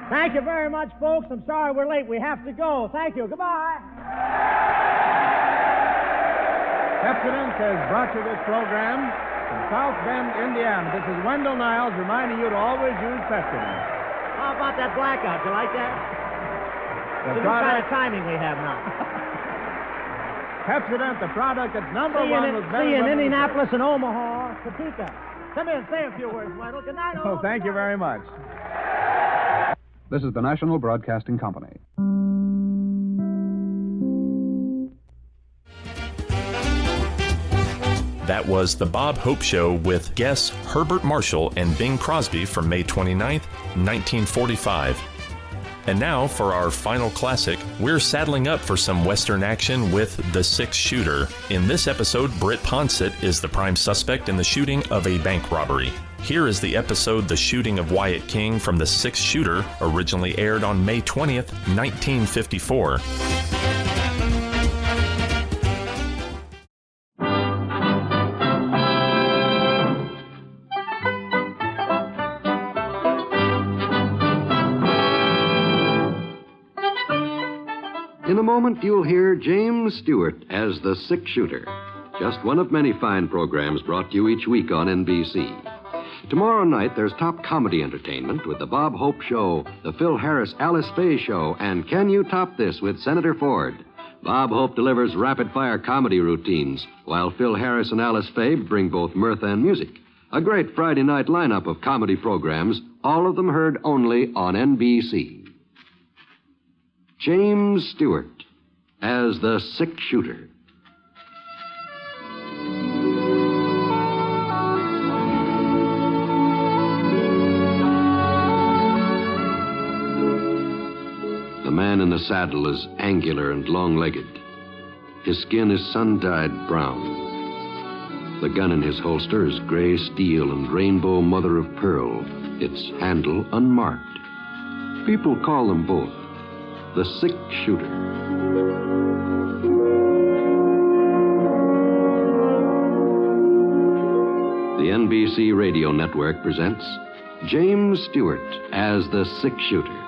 Thank you very much, folks. I'm sorry we're late. We have to go. Thank you. Goodbye. Pepsodent has brought you this program from South Bend, Indiana. This is Wendell Niles reminding you to always use Pepsodent. How about that blackout? You like that? The What kind of timing we have now? Pepsodent, the product that's number See one you with see you in Indianapolis and Omaha. Topeka. Come in, say a few words, Wendell. Good night, Oh, thank you very much. This is the National Broadcasting Company. That was The Bob Hope Show with guests Herbert Marshall and Bing Crosby from May 29th, 1945. And now, for our final classic, we're saddling up for some Western action with The Six Shooter. In this episode, Brit Ponset is the prime suspect in the shooting of a bank robbery. Here is the episode The Shooting of Wyatt King from The Six Shooter, originally aired on May 20th, 1954. In a moment, you'll hear James Stewart as the Six Shooter, just one of many fine programs brought to you each week on NBC. Tomorrow night, there's top comedy entertainment with the Bob Hope Show, the Phil Harris Alice Faye Show, and Can You Top This with Senator Ford. Bob Hope delivers rapid-fire comedy routines, while Phil Harris and Alice Faye bring both mirth and music. A great Friday night lineup of comedy programs, all of them heard only on NBC. James Stewart as the Six Shooter. The man in the saddle is angular and long-legged. His skin is sun-dyed brown. The gun in his holster is gray steel and rainbow mother of pearl, its handle unmarked. People call them both the Six Shooter. The NBC Radio Network presents James Stewart as the Six Shooter,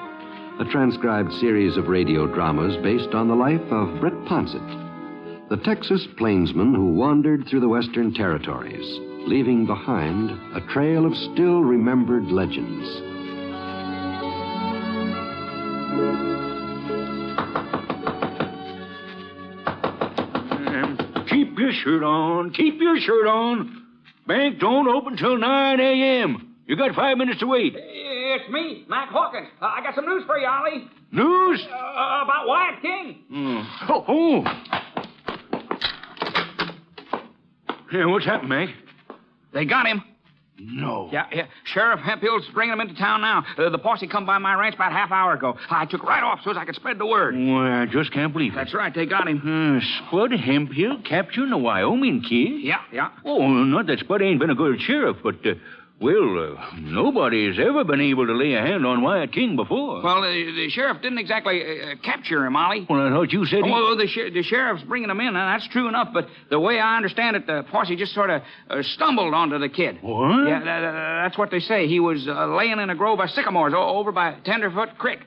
a transcribed series of radio dramas based on the life of Brit Ponset, the Texas plainsman who wandered through the Western Territories, leaving behind a trail of still-remembered legends. Keep your shirt on. Keep your shirt on. Bank don't open till 9 a.m. You got 5 minutes to wait. It's me, Mac Hawkins. I got some news for you, Ollie. News? About Wyatt King. Oh. Yeah, what's happened, Mac? They got him. No. Yeah. Sheriff Hemphill's bringing him into town now. The posse come by my ranch about half hour ago. I took right off so as I could spread the word. Well, I just can't believe it. That's right. They got him. Spud Hemphill capturing a Wyoming kid? Yeah. Oh, not that Spud ain't been a good sheriff, but, nobody's ever been able to lay a hand on Wyatt King before. Well, the sheriff didn't exactly capture him, Ollie. Well, I thought you said the sheriff's bringing him in, and that's true enough, but the way I understand it, the posse just sort of stumbled onto the kid. What? Yeah, that's what they say. He was laying in a grove of sycamores over by Tenderfoot Creek.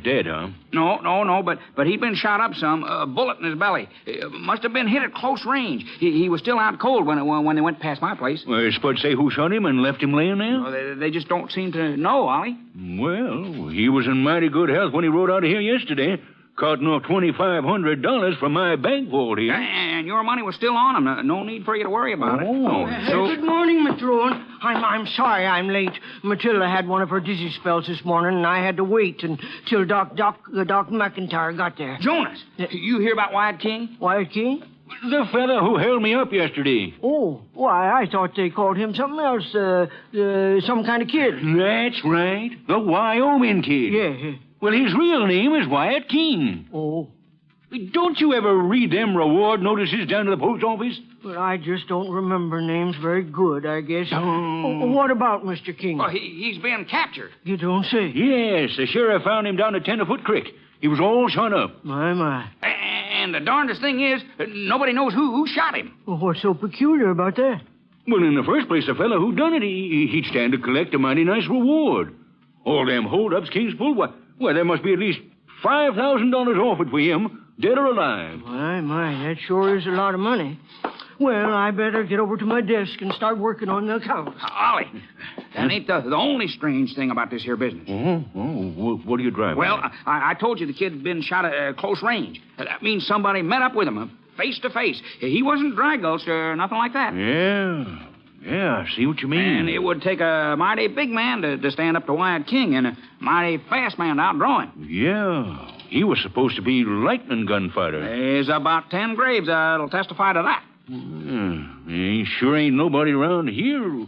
Dead, huh? No, but he'd been shot up some, a bullet in his belly. Must have been hit at close range. He was still out cold when they went past my place. Well, Spud say who shot him and left him laying there? Well, they just don't seem to know, Ollie. Well, he was in mighty good health when he rode out of here yesterday. Cutting off $2,500 from my bank vault here. And your money was still on him. No need for you to worry about it. Good morning, Mr. Owen. I'm sorry I'm late. Matilda had one of her dizzy spells this morning, and I had to wait until Doc McIntyre got there. Jonas, you hear about Wyatt King? Wyatt King? The fella who held me up yesterday. Oh, why, I thought they called him something else, some kind of kid. That's right. The Wyoming kid. Yeah. Well, his real name is Wyatt King. Oh. Don't you ever read them reward notices down to the post office? Well, I just don't remember names very good, I guess. What about Mr. King? Well, he's been captured. You don't say? Yes, the sheriff found him down at Tenderfoot Creek. He was all shot up. My. And the darndest thing is, nobody knows who shot him. Well, what's so peculiar about that? Well, in the first place, the fellow who done it, he'd stand to collect a mighty nice reward. All them holdups King's pulled, well, there must be at least $5,000 offered for him, dead or alive. My, that sure is a lot of money. Well, I better get over to my desk and start working on the accounts. Ollie, that ain't the only strange thing about this here business. What are you driving? Well, I told you the kid'd been shot at close range. That means somebody met up with him, face to face. He wasn't dry gulched or nothing like that. Yeah, I see what you mean. And it would take a mighty big man to stand up to Wyatt King and a mighty fast man to outdraw him. Yeah, he was supposed to be lightning gunfighter. There's about 10 graves that'll testify to that. Sure ain't nobody around here.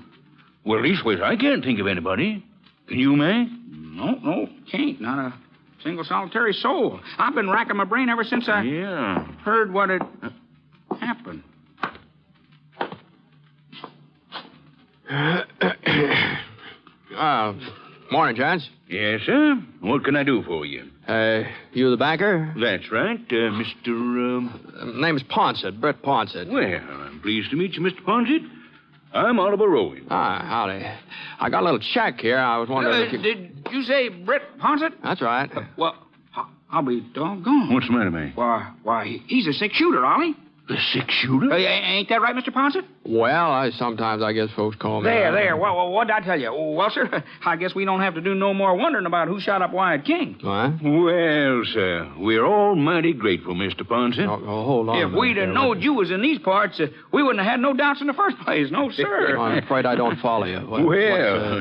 Well, leastways, I can't think of anybody. Can you, Mac? No, can't. Not a single solitary soul. I've been racking my brain ever since I heard what had happened. Morning, gents. Yes, sir. What can I do for you? You the banker? That's right, Mr. Name's Ponset, Brit Ponset. Well, I'm pleased to meet you, Mr. Ponset. I'm Oliver Rowan. Howdy. I got a little check here. I was wondering if you... Did you say Brit Ponset? That's right. Well, I'll be doggone. What's the matter, man? Why, he's a six-shooter, Ollie. The six-shooter? Ain't that right, Mr. Ponset? Well, sometimes I guess folks call me... There. Well, what'd I tell you? Well, sir, I guess we don't have to do no more wondering about who shot up Wyatt King. What? Well, sir, we're all mighty grateful, Mr. Ponset. Hold on. If we'd have knowed you was in these parts, we wouldn't have had no doubts in the first place. No, sir. I'm afraid I don't follow you.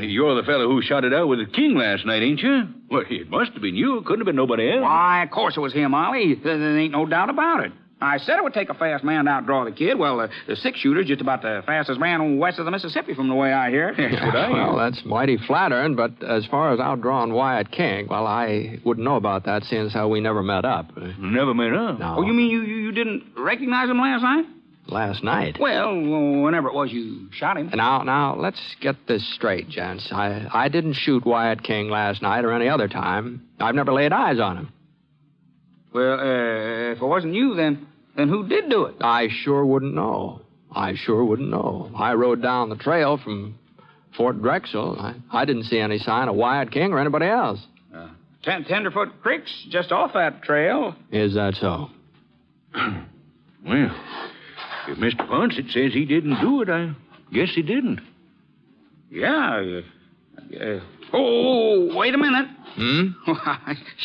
You're the fellow who shot it out with the King last night, ain't you? Well, it must have been you. It couldn't have been nobody else. Why, of course it was him, Ollie. There ain't no doubt about it. I said it would take a fast man to outdraw the kid. Well, the six-shooter's just about the fastest man west of the Mississippi from the way I hear it. Well, that's mighty flattering, but as far as outdrawing Wyatt King, well, I wouldn't know about that, seeing as how we never met up. Never met up? No. Oh, you mean you didn't recognize him last night? Last night? Well, whenever it was you shot him. Now, let's get this straight, gents. I didn't shoot Wyatt King last night or any other time. I've never laid eyes on him. Well, if it wasn't you, then who did do it? I sure wouldn't know. I rode down the trail from Fort Drexel. I didn't see any sign of Wyatt King or anybody else. Tenderfoot Creek's just off that trail. Is that so? Well, if Mr. Ponset says he didn't do it, I guess he didn't. Yeah. Oh, wait a minute.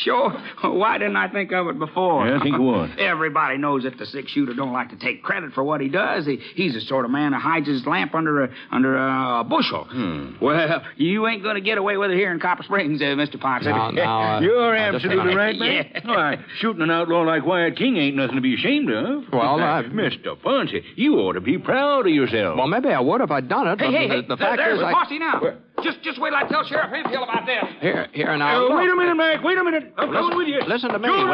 Sure. Why didn't I think of it before? Yeah, think of what? Everybody knows that the six-shooter don't like to take credit for what he does. He's the sort of man who hides his lamp under a bushel. Well, you ain't going to get away with it here in Copper Springs, Mr. Ponset. You're absolutely right, man. Yeah. Why, shooting an outlaw like Wyatt King ain't nothing to be ashamed of. Well, Mr. Ponset, you ought to be proud of yourself. Well, maybe I would if I'd done it. Hey, the fact there's is, the posse now. Just wait till I tell Sheriff Hemphill about this. Here now. Wait a minute, Mac. Wait a minute. I'm coming with you. Listen to me, will you?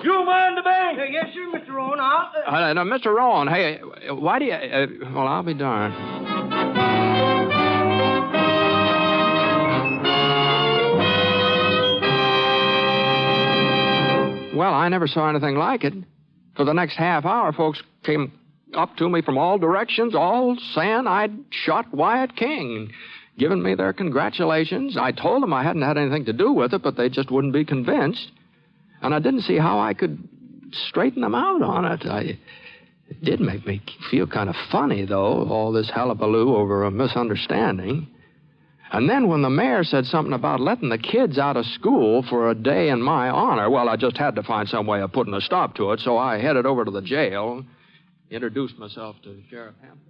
You mind the bank? Yes, sir, Mr. Rowan. Now, Mr. Rowan, hey, why do you... well, I'll be darned. Well, I never saw anything like it. For the next half hour, folks came up to me from all directions, all saying I'd shot Wyatt King, giving me their congratulations. I told them I hadn't had anything to do with it, but they just wouldn't be convinced. And I didn't see how I could straighten them out on it. It did make me feel kind of funny, though, all this hullabaloo over a misunderstanding. And then when the mayor said something about letting the kids out of school for a day in my honor, well, I just had to find some way of putting a stop to it, so I headed over to the jail, introduced myself to Sheriff Hampton.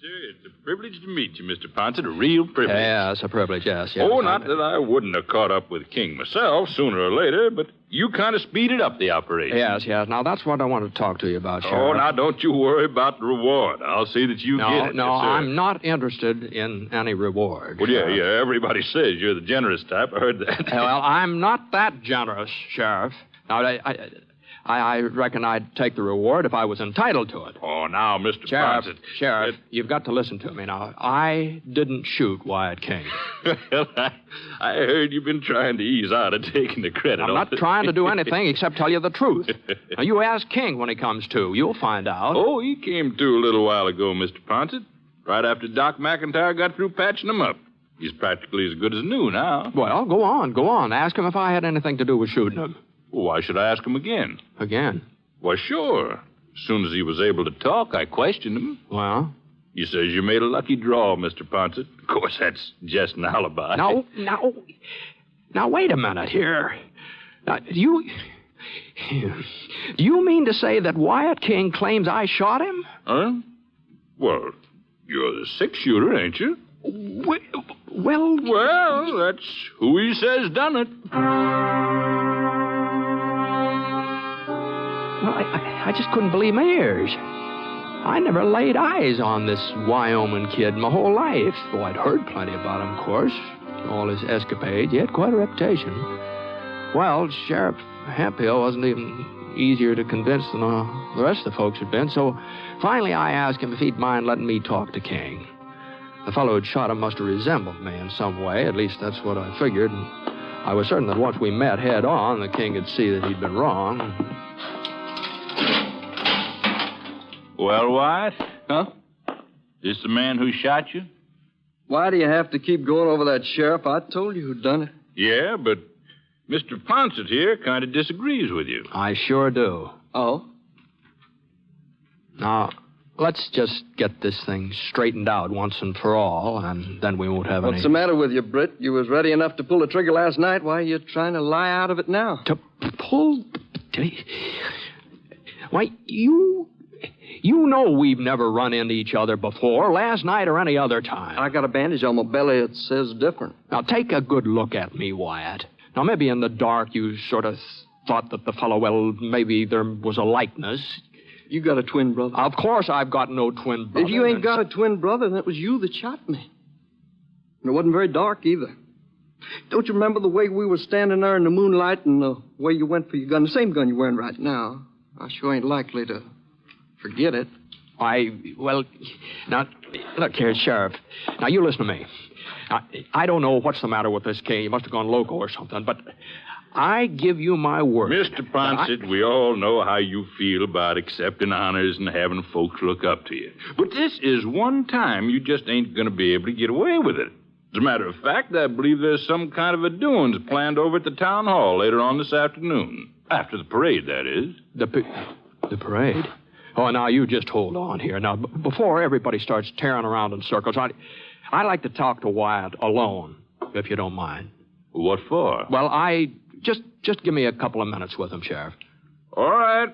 Sir, it's a privilege to meet you, Mr. Ponset, a real privilege. Yeah, it's a privilege, yes. Oh, not that I wouldn't have caught up with King myself sooner or later, but you kind of speeded up the operation. Yes. Now, that's what I want to talk to you about, Sheriff. Oh, now, don't you worry about the reward. I'll see that you get it. No, yes, sir. I'm not interested in any reward. Well, yeah, everybody says you're the generous type. I heard that. Well, I'm not that generous, Sheriff. Now, I reckon I'd take the reward if I was entitled to it. Oh, now, Mr. Ponset. Sheriff, you've got to listen to me now. I didn't shoot Wyatt King. Well, I heard you've been trying to ease out of taking the credit. I'm not trying to do anything except tell you the truth. Now, you ask King when he comes to. You'll find out. Oh, he came to a little while ago, Mr. Ponset. Right after Doc McIntyre got through patching him up. He's practically as good as new now. Well, go on. Ask him if I had anything to do with shooting him. Well, why should I ask him again? Again? Why, sure. As soon as he was able to talk, I questioned him. Well? He says you made a lucky draw, Mr. Ponset. Of course, that's just an alibi. Now, wait a minute here. Now, you mean to say that Wyatt King claims I shot him? Huh? Well, you're the six-shooter, ain't you? Well, that's who he says done it. Well, I just couldn't believe my ears. I never laid eyes on this Wyoming kid my whole life. Oh, I'd heard plenty about him, of course. All his escapades. He had quite a reputation. Well, Sheriff Hemphill wasn't even easier to convince than the rest of the folks had been, so finally I asked him if he'd mind letting me talk to King. The fellow who'd shot him must have resembled me in some way. At least that's what I figured. And I was certain that once we met head on, the king would see that he'd been wrong. Well, Wyatt? Huh? This the man who shot you? Why do you have to keep going over that, Sheriff? I told you who done it. Yeah, but Mr. Ponset here kind of disagrees with you. I sure do. Oh? Now, let's just get this thing straightened out once and for all, and then we won't have any... What's the matter with you, Britt? You was ready enough to pull the trigger last night. Why are you trying to lie out of it now? To pull... Why, you know we've never run into each other before, last night or any other time. I got a bandage on my belly that says different. Now, take a good look at me, Wyatt. Now, maybe in the dark you sort of thought that the fellow, well, maybe there was a likeness. You got a twin brother? Of course I've got no twin brother. If you ain't got a twin brother, then it was you that shot me. And it wasn't very dark either. Don't you remember the way we were standing there in the moonlight and the way you went for your gun? The same gun you're wearing right now. I sure ain't likely to forget it. Well, now, look here, Sheriff. Now, you listen to me. Now, I don't know what's the matter with this king. He must have gone loco or something, but I give you my word. Mr. Ponset, we all know how you feel about accepting honors and having folks look up to you. But this is one time you just ain't going to be able to get away with it. As a matter of fact, I believe there's some kind of a doings planned over at the town hall later on this afternoon. After the parade, that is. The parade? Oh, now, you just hold on here. Now, before everybody starts tearing around in circles, I'd like to talk to Wyatt alone, if you don't mind. What for? Well, Just give me a couple of minutes with him, Sheriff. All right,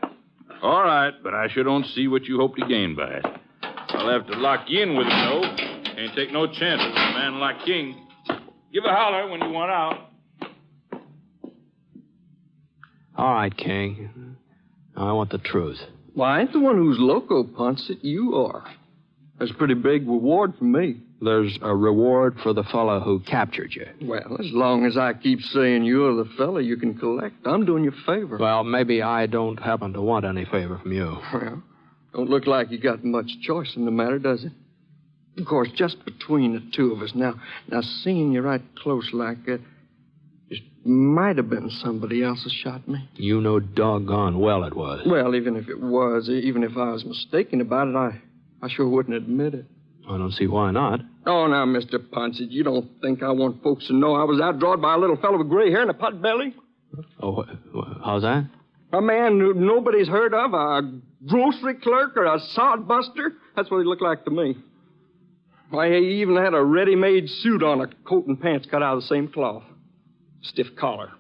but I sure don't see what you hope to gain by it. I'll have to lock you in with him, though. Can't take no chances with a man like King. Give a holler when you want out. All right, King. I want the truth. Well, I ain't the one who's loco, Ponset. You are. That's a pretty big reward for me. There's a reward for the fellow who captured you. Well, as long as I keep saying you're the fella you can collect, I'm doing you a favor. Well, maybe I don't happen to want any favor from you. Well, don't look like you got much choice in the matter, does it? Of course, just between the two of us. Now, seeing you right close like that, it might have been somebody else that shot me. You know doggone well it was. Well, even if it was, even if I was mistaken about it, I sure wouldn't admit it. I don't see why not. Oh, now, Mr. Ponset, you don't think I want folks to know I was outdrawed by a little fellow with gray hair and a pot belly? Oh, how's that? A man who nobody's heard of, a grocery clerk or a sodbuster. That's what he looked like to me. Why, he even had a ready-made suit on, a coat and pants cut out of the same cloth. Stiff collar.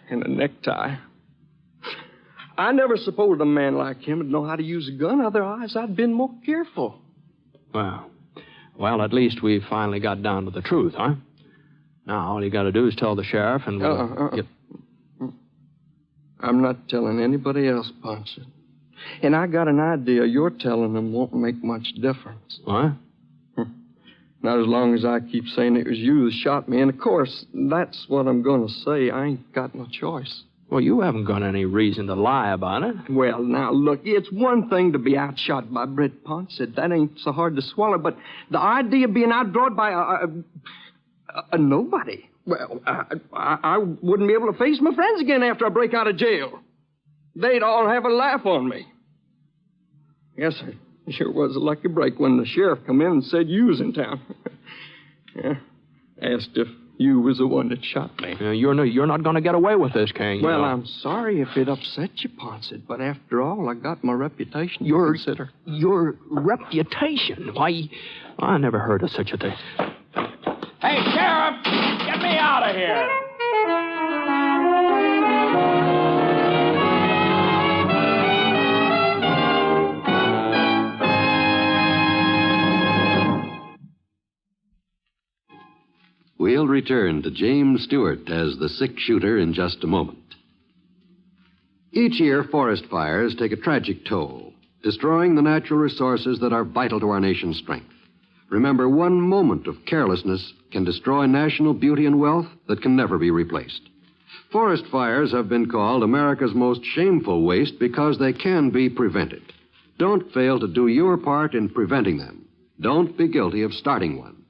And a necktie. I never supposed a man like him would know how to use a gun. Otherwise, I'd been more careful. Well, at least we finally got down to the truth, huh? Now, all you got to do is tell the sheriff and we'll get... I'm not telling anybody else, Ponset. And I got an idea your telling them won't make much difference. What? Not as long as I keep saying it was you that shot me. And, of course, that's what I'm going to say. I ain't got no choice. Well, you haven't got any reason to lie about it. Well, now, look, it's one thing to be outshot by Brit Ponset. That ain't so hard to swallow. But the idea of being outdrawed by a nobody, well, I wouldn't be able to face my friends again after I break out of jail. They'd all have a laugh on me. Yes, sir. It sure was a lucky break when the sheriff come in and said you was in town. Yeah. Asked if you was the one that shot me. You're not going to get away with this, King. Well, I'm sorry if it upset you, Ponset, but after all, I got my reputation to consider. Your reputation? Why, I never heard of such a thing. Hey, Sheriff, get me out of here. We'll return to James Stewart as the sick shooter in just a moment. Each year, forest fires take a tragic toll, destroying the natural resources that are vital to our nation's strength. Remember, one moment of carelessness can destroy national beauty and wealth that can never be replaced. Forest fires have been called America's most shameful waste because they can be prevented. Don't fail to do your part in preventing them. Don't be guilty of starting one.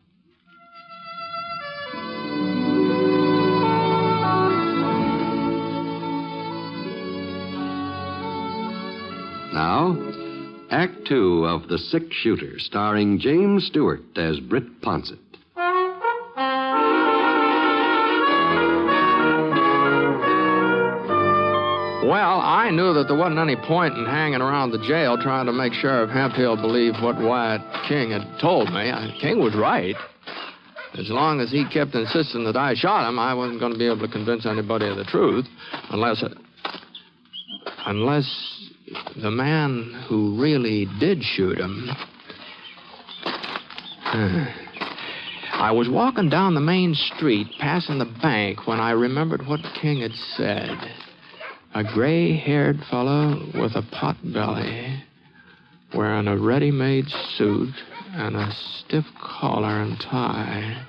Now, Act Two of The Six Shooter, starring James Stewart as Brit Ponset. Well, I knew that there wasn't any point in hanging around the jail trying to make Sheriff Hemphill believe what Wyatt King had told me. King was right. As long as he kept insisting that I shot him, I wasn't going to be able to convince anybody of the truth, unless the man who really did shoot him. I was walking down the main street, passing the bank, when I remembered what King had said. A gray-haired fellow with a pot belly, wearing a ready-made suit and a stiff collar and tie.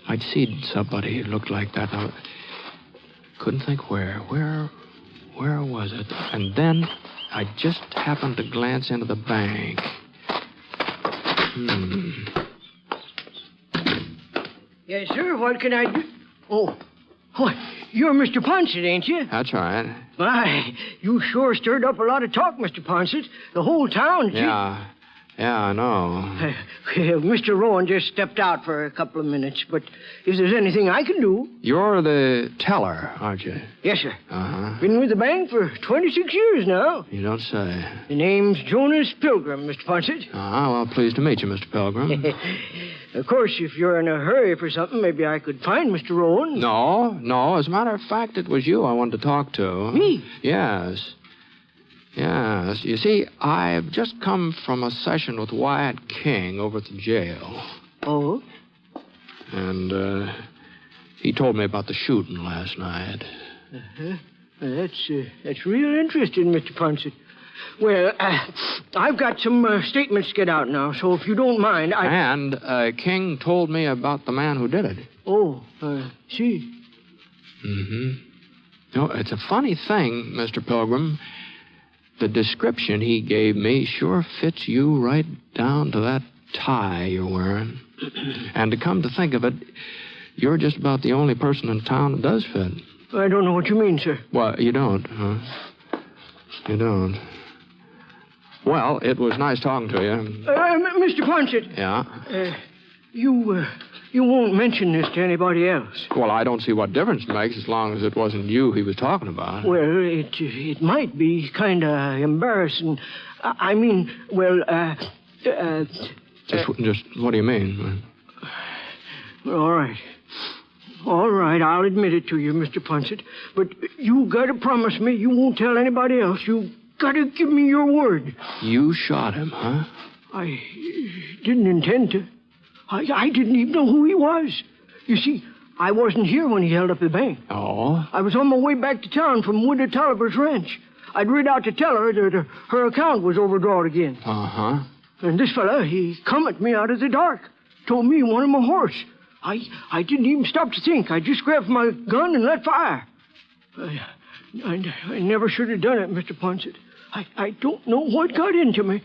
I'd seen somebody who looked like that. I couldn't think where. Where was it? And then I just happened to glance into the bank. Yes, sir. What can I do? Oh, you're Mr. Ponset, ain't you? That's right. My, you sure stirred up a lot of talk, Mr. Ponset. The whole town. Yeah, I know. Mr. Rowan just stepped out for a couple of minutes, but if there's anything I can do... You're the teller, aren't you? Yes, sir. Uh-huh. Been with the bank for 26 years now. You don't say. The name's Jonas Pilgrim, Mr. Ponset. Well, pleased to meet you, Mr. Pilgrim. Of course, if you're in a hurry for something, maybe I could find Mr. Rowan. No. As a matter of fact, it was you I wanted to talk to. Me? Yes. You see, I've just come from a session with Wyatt King over at the jail. Oh? And, he told me about the shooting last night. Uh-huh. That's real interesting, Mr. Ponset. Well, I've got some statements to get out now, so if you don't mind, And King told me about the man who did it. Oh, see. Mm-hmm. No, it's a funny thing, Mr. Pilgrim. The description he gave me sure fits you right down to that tie you're wearing. And to come to think of it, you're just about the only person in town that does fit. I don't know what you mean, sir. Well, you don't, huh? You don't. Well, it was nice talking to you. Mr. Ponset. Yeah? You won't mention this to anybody else. Well, I don't see what difference it makes as long as it wasn't you he was talking about. Well, it might be kind of embarrassing. Just what do you mean? All right. All right, I'll admit it to you, Mr. Ponset. But you got to promise me you won't tell anybody else. You got to give me your word. You shot him, huh? I didn't intend to. I didn't even know who he was. You see, I wasn't here when he held up the bank. Oh? I was on my way back to town from Widow Tolliver's ranch. I'd rid out to tell her that her account was overdrawn again. Uh-huh. And this fella, he come at me out of the dark. Told me he wanted my horse. I didn't even stop to think. I just grabbed my gun and let fire. I never should have done it, Mr. Ponset. I don't know what got into me.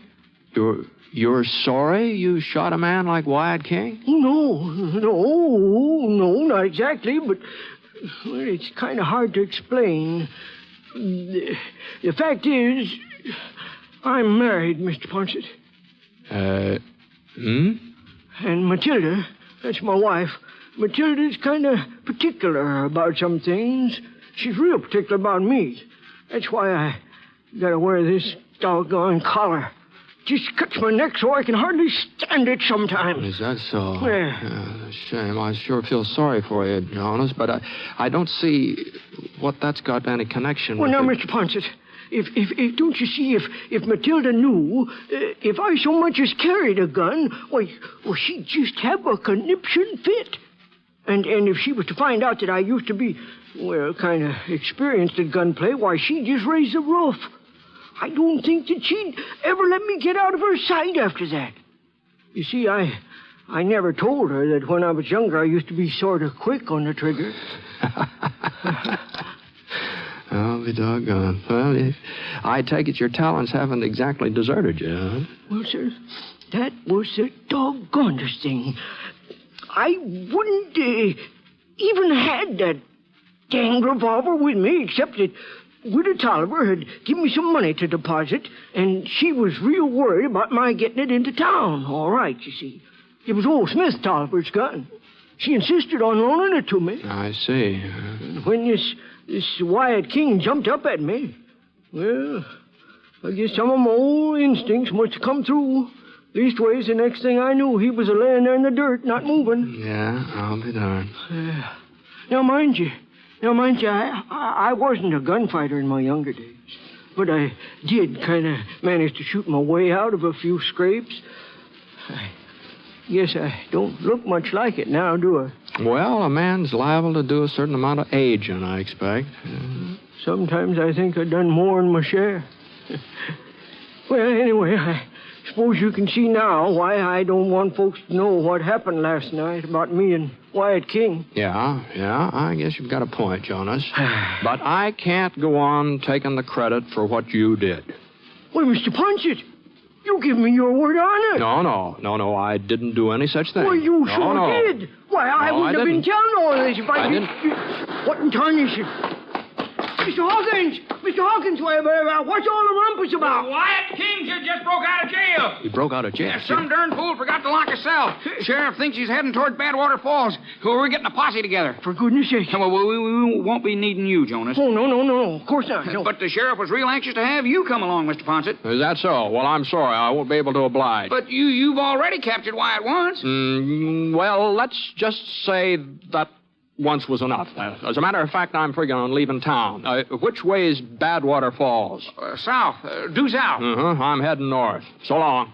You're sorry you shot a man like Wyatt King? No, not exactly, but it's kind of hard to explain. The fact is, I'm married, Mr. Ponset. And Matilda, that's my wife, Matilda's kind of particular about some things. She's real particular about me. That's why I gotta wear this doggone collar. Just cuts my neck so I can hardly stand it sometimes. Is that so? Yeah. Shame. I sure feel sorry for you, Jonas, but I don't see what that's got any connection with now, Mr. Ponset, if don't you see, if Matilda knew, if I so much as carried a gun, well, she'd just have a conniption fit. And if she was to find out that I used to be, kind of experienced at gunplay, why, she'd just raise the roof. I don't think that she'd ever let me get out of her sight after that. You see, I never told her that when I was younger I used to be sort of quick on the trigger. Well, be doggone. Well, I take it your talents haven't exactly deserted you, huh? Well, sir, that was the doggonest thing. I wouldn't even had that dang revolver with me, except that Widow Tolliver had given me some money to deposit, and she was real worried about my getting it into town. All right, you see. It was old Smith Tolliver's gun. She insisted on loaning it to me. I see. When this Wyatt King jumped up at me, well, I guess some of my old instincts must have come through. Leastways, the next thing I knew, he was laying there in the dirt, not moving. Yeah, I'll be darned. Now, mind you, I wasn't a gunfighter in my younger days. But I did kind of manage to shoot my way out of a few scrapes. I guess I don't look much like it now, do I? Well, a man's liable to do a certain amount of aging, I expect. Sometimes I think I've done more than my share. Well, anyway, I suppose you can see now why I don't want folks to know what happened last night about me and Wyatt King. Yeah, I guess you've got a point, Jonas. But I can't go on taking the credit for what you did. Well, Mr. Ponset, you give me your word on it. No, I didn't do any such thing. Well, you sure did. Why, I wouldn't have been telling all this if I didn't. What in tarnation? Mr. Hawkins, what's all the rumpus about? Wyatt King just broke out of jail. He broke out of jail? Some darn fool forgot to lock his cell. Sheriff thinks he's heading toward Badwater Falls. We're getting a posse together. For goodness sake. Well, we won't be needing you, Jonas. Oh, no. Of course not. No. But the sheriff was real anxious to have you come along, Mr. Ponset. Is that so? Well, I'm sorry. I won't be able to oblige. But you've already captured Wyatt once. Well, let's just say that once was enough. As a matter of fact, I'm figuring on leaving town. Which way is Badwater Falls? South. Due south. I'm heading north. So long.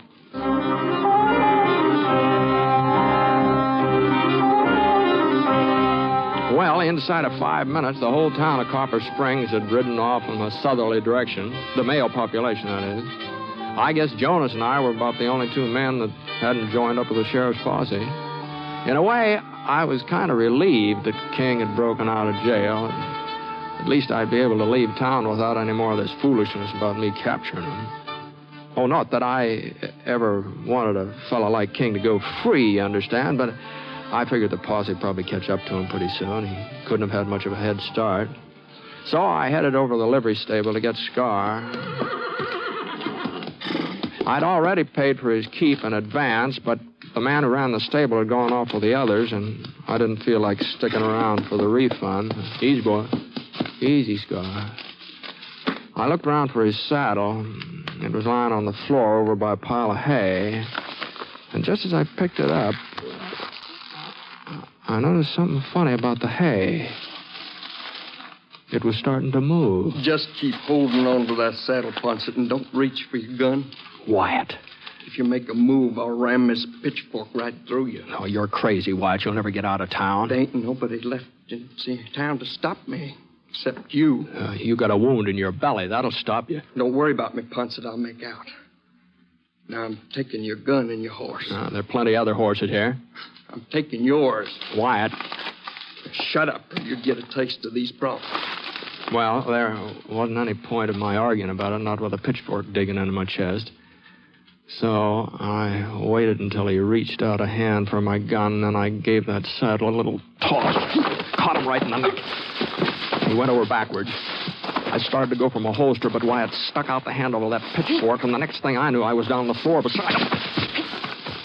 Well, inside of 5 minutes, the whole town of Copper Springs had ridden off in a southerly direction. The male population, that is. I guess Jonas and I were about the only two men that hadn't joined up with the sheriff's posse. In a way, I was kind of relieved that King had broken out of jail. At least I'd be able to leave town without any more of this foolishness about me capturing him. Oh, not that I ever wanted a fellow like King to go free, you understand, but I figured the posse would probably catch up to him pretty soon. He couldn't have had much of a head start. So I headed over to the livery stable to get Scar. I'd already paid for his keep in advance, but the man who ran the stable had gone off with the others, and I didn't feel like sticking around for the refund. Easy, boy. Easy, Scar. I looked around for his saddle. It was lying on the floor over by a pile of hay. And just as I picked it up, I noticed something funny about the hay. It was starting to move. Just keep holding on to that saddle, Ponset, and don't reach for your gun. Wyatt. If you make a move, I'll ram this pitchfork right through you. No, you're crazy, Wyatt. You'll never get out of town. There ain't nobody left in town to stop me, except you. You got a wound in your belly. That'll stop you. Don't worry about me, Ponset. I'll make out. Now I'm taking your gun and your horse. There are plenty other horses here. I'm taking yours. Wyatt. Shut up, or you get a taste of these problems. Well, there wasn't any point of my arguing about it, not with a pitchfork digging into my chest. So I waited until he reached out a hand for my gun, and then I gave that saddle a little toss. Caught him right in the neck. He went over backwards. I started to go for my holster, but Wyatt stuck out the handle of that pitchfork, and the next thing I knew, I was down on the floor beside him.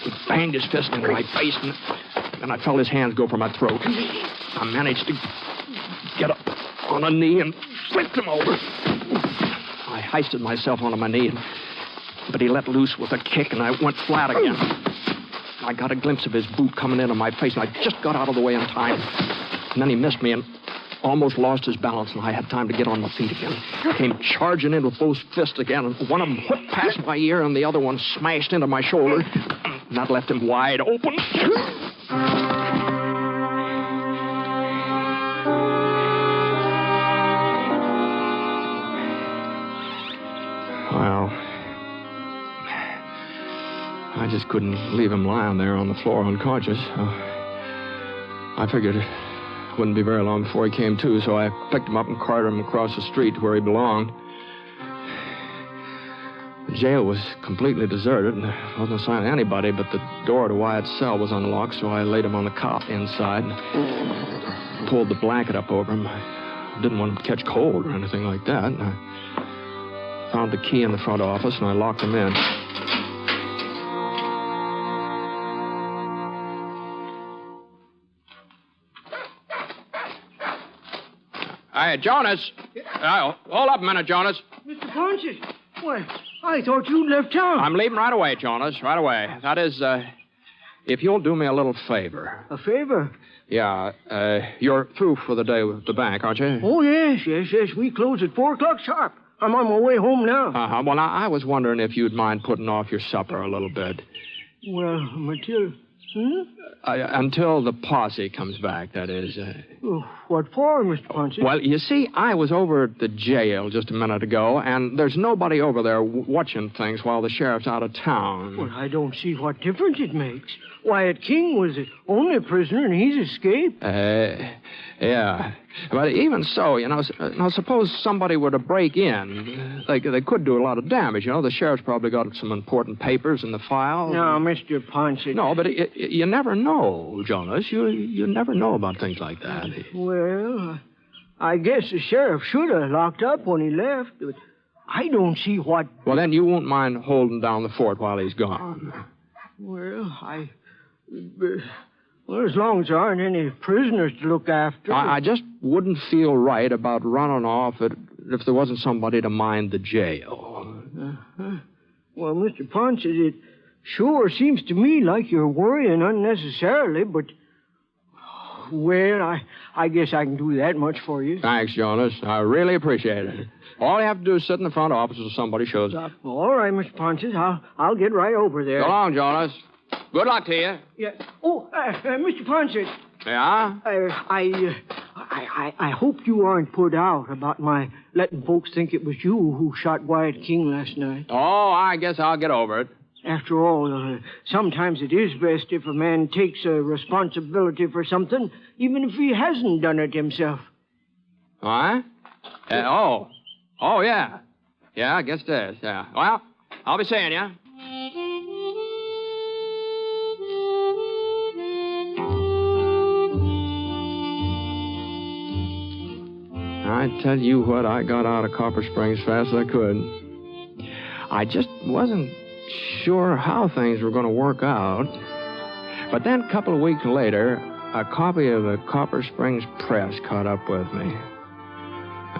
He banged his fist into my face, and I felt his hands go for my throat. I managed to get up on a knee and flipped him over. I hoisted myself onto my knee, but he let loose with a kick, and I went flat again. I got a glimpse of his boot coming into my face, and I just got out of the way in time. And then he missed me and almost lost his balance, and I had time to get on my feet again. Came charging in with both fists again, and one of them whipped past my ear, and the other one smashed into my shoulder. And that left him wide open. Well, I just couldn't leave him lying there on the floor unconscious. I figured wouldn't be very long before he came to, so I picked him up and carted him across the street to where he belonged. The jail was completely deserted, and there wasn't a sign of anybody, but the door to Wyatt's cell was unlocked, so I laid him on the cot inside and pulled the blanket up over him. I didn't want him to catch cold or anything like that. And I found the key in the front office, and I locked him in. Hey, Jonas. Hold up a minute, Jonas. Mr. Ponset, why, I thought you'd left town. I'm leaving right away, Jonas, right away. That is, if you'll do me a little favor. A favor? Yeah, you're through for the day with the bank, aren't you? Oh, yes. We close at 4 o'clock sharp. I'm on my way home now. Uh-huh. Well, now, I was wondering if you'd mind putting off your supper a little bit. Well, Matilda... Until the posse comes back, that is. What for, Mr. Ponset? Well, you see, I was over at the jail just a minute ago, and there's nobody over there watching things while the sheriff's out of town. Well, I don't see what difference it makes. Wyatt King was the only prisoner, and he's escaped. Yeah. But even so, now suppose somebody were to break in. They could do a lot of damage, The sheriff's probably got some important papers in the file. No, Mr. Ponset. No, but you never know, Jonas. You never know about things like that. Well, I guess the sheriff should have locked up when he left, but I don't see what... Well, then you won't mind holding down the fort while he's gone. Well, Well, as long as there aren't any prisoners to look after. I just wouldn't feel right about running off if there wasn't somebody to mind the jail. Well, Mr. Ponset, it sure seems to me like you're worrying unnecessarily, but... Well, I guess I can do that much for you. Thanks, Jonas. I really appreciate it. All you have to do is sit in the front office until somebody shows up. All right, Mr. Ponset. I'll get right over there. So long, Jonas. Good luck to you. Yeah. Oh, Mr. Ponset. Yeah? I hope you aren't put out about my letting folks think it was you who shot Wyatt King last night. Oh, I guess I'll get over it. After all, sometimes it is best if a man takes a responsibility for something, even if he hasn't done it himself. What? Oh, yeah. Yeah, I guess it is, yeah. Well, I'll be seeing you. I tell you what, I got out of Copper Springs fast as I could. I just wasn't sure how things were going to work out. But then a couple of weeks later, a copy of the Copper Springs Press caught up with me.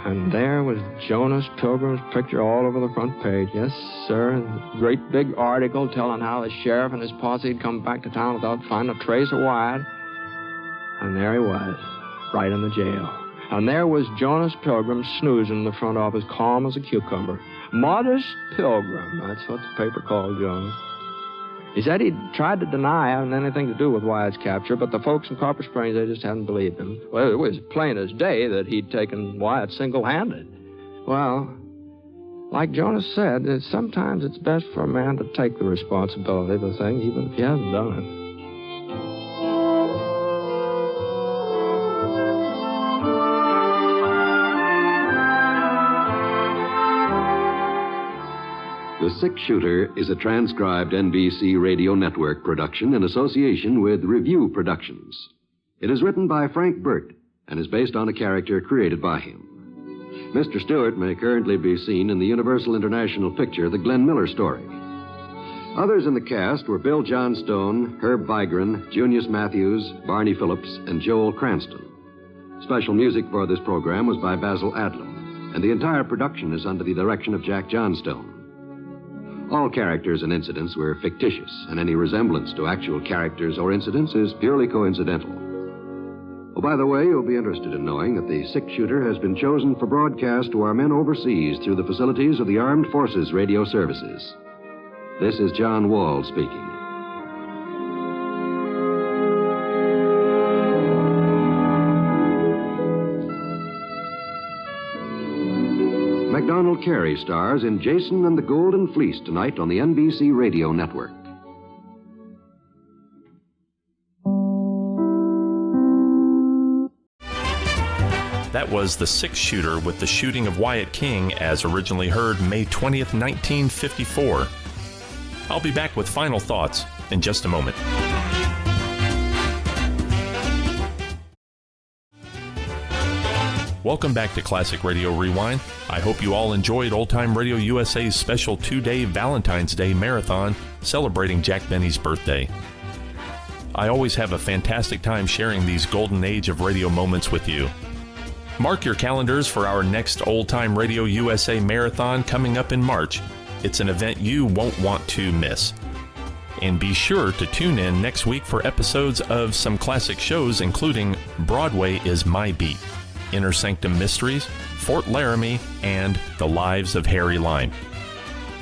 And there was Jonas Pilgrim's picture all over the front page. Yes, sir. A great big article telling how the sheriff and his posse had come back to town without finding a trace of Wyatt. And there he was, right in the jail. And there was Jonas Pilgrim snoozing in the front office, calm as a cucumber. Modest Pilgrim, that's what the paper called Jonas. He said he'd tried to deny having anything to do with Wyatt's capture, but the folks in Copper Springs, they just hadn't believed him. Well, it was plain as day that he'd taken Wyatt single-handed. Well, like Jonas said, sometimes it's best for a man to take the responsibility of the thing, even if he hasn't done it. The Six-Shooter is a transcribed NBC Radio Network production in association with Review Productions. It is written by Frank Burt and is based on a character created by him. Mr. Stewart may currently be seen in the Universal International picture, The Glenn Miller Story. Others in the cast were Bill Johnstone, Herb Vigran, Junius Matthews, Barney Phillips, and Joel Cranston. Special music for this program was by Basil Adlam, and the entire production is under the direction of Jack Johnstone. All characters and incidents were fictitious, and any resemblance to actual characters or incidents is purely coincidental. Oh, by the way, you'll be interested in knowing that the Six-Shooter has been chosen for broadcast to our men overseas through the facilities of the Armed Forces Radio Services. This is John Wall speaking. Macdonald Carey stars in Jason and the Golden Fleece tonight on the NBC Radio Network. That was The Six Shooter with the shooting of Wyatt King, as originally heard May 20th, 1954. I'll be back with final thoughts in just a moment. Welcome back to Classic Radio Rewind. I hope you all enjoyed Old Time Radio USA's special 2-day Valentine's Day marathon celebrating Jack Benny's birthday. I always have a fantastic time sharing these golden age of radio moments with you. Mark your calendars for our next Old Time Radio USA marathon coming up in March. It's an event you won't want to miss. And be sure to tune in next week for episodes of some classic shows, including Broadway is My Beat, Inner Sanctum Mysteries, Fort Laramie, and The Lives of Harry Lime.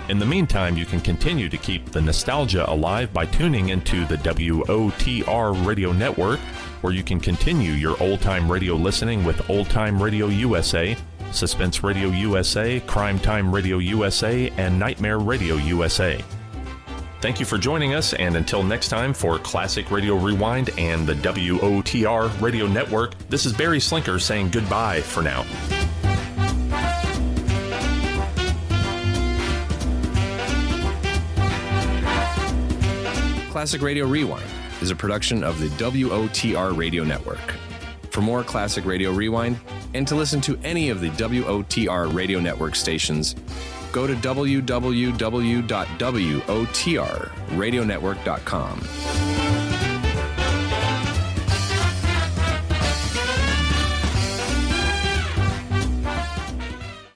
In the meantime, you can continue to keep the nostalgia alive by tuning into the WOTR Radio Network, where you can continue your old-time radio listening with Old Time Radio USA, Suspense Radio USA, Crime Time Radio USA, and Nightmare Radio USA. Thank you for joining us, and until next time for Classic Radio Rewind and the WOTR Radio Network, this is Barry Slinker saying goodbye for now. Classic Radio Rewind is a production of the WOTR Radio Network. For more Classic Radio Rewind, and to listen to any of the WOTR Radio Network stations, go to www.wotrradionetwork.com.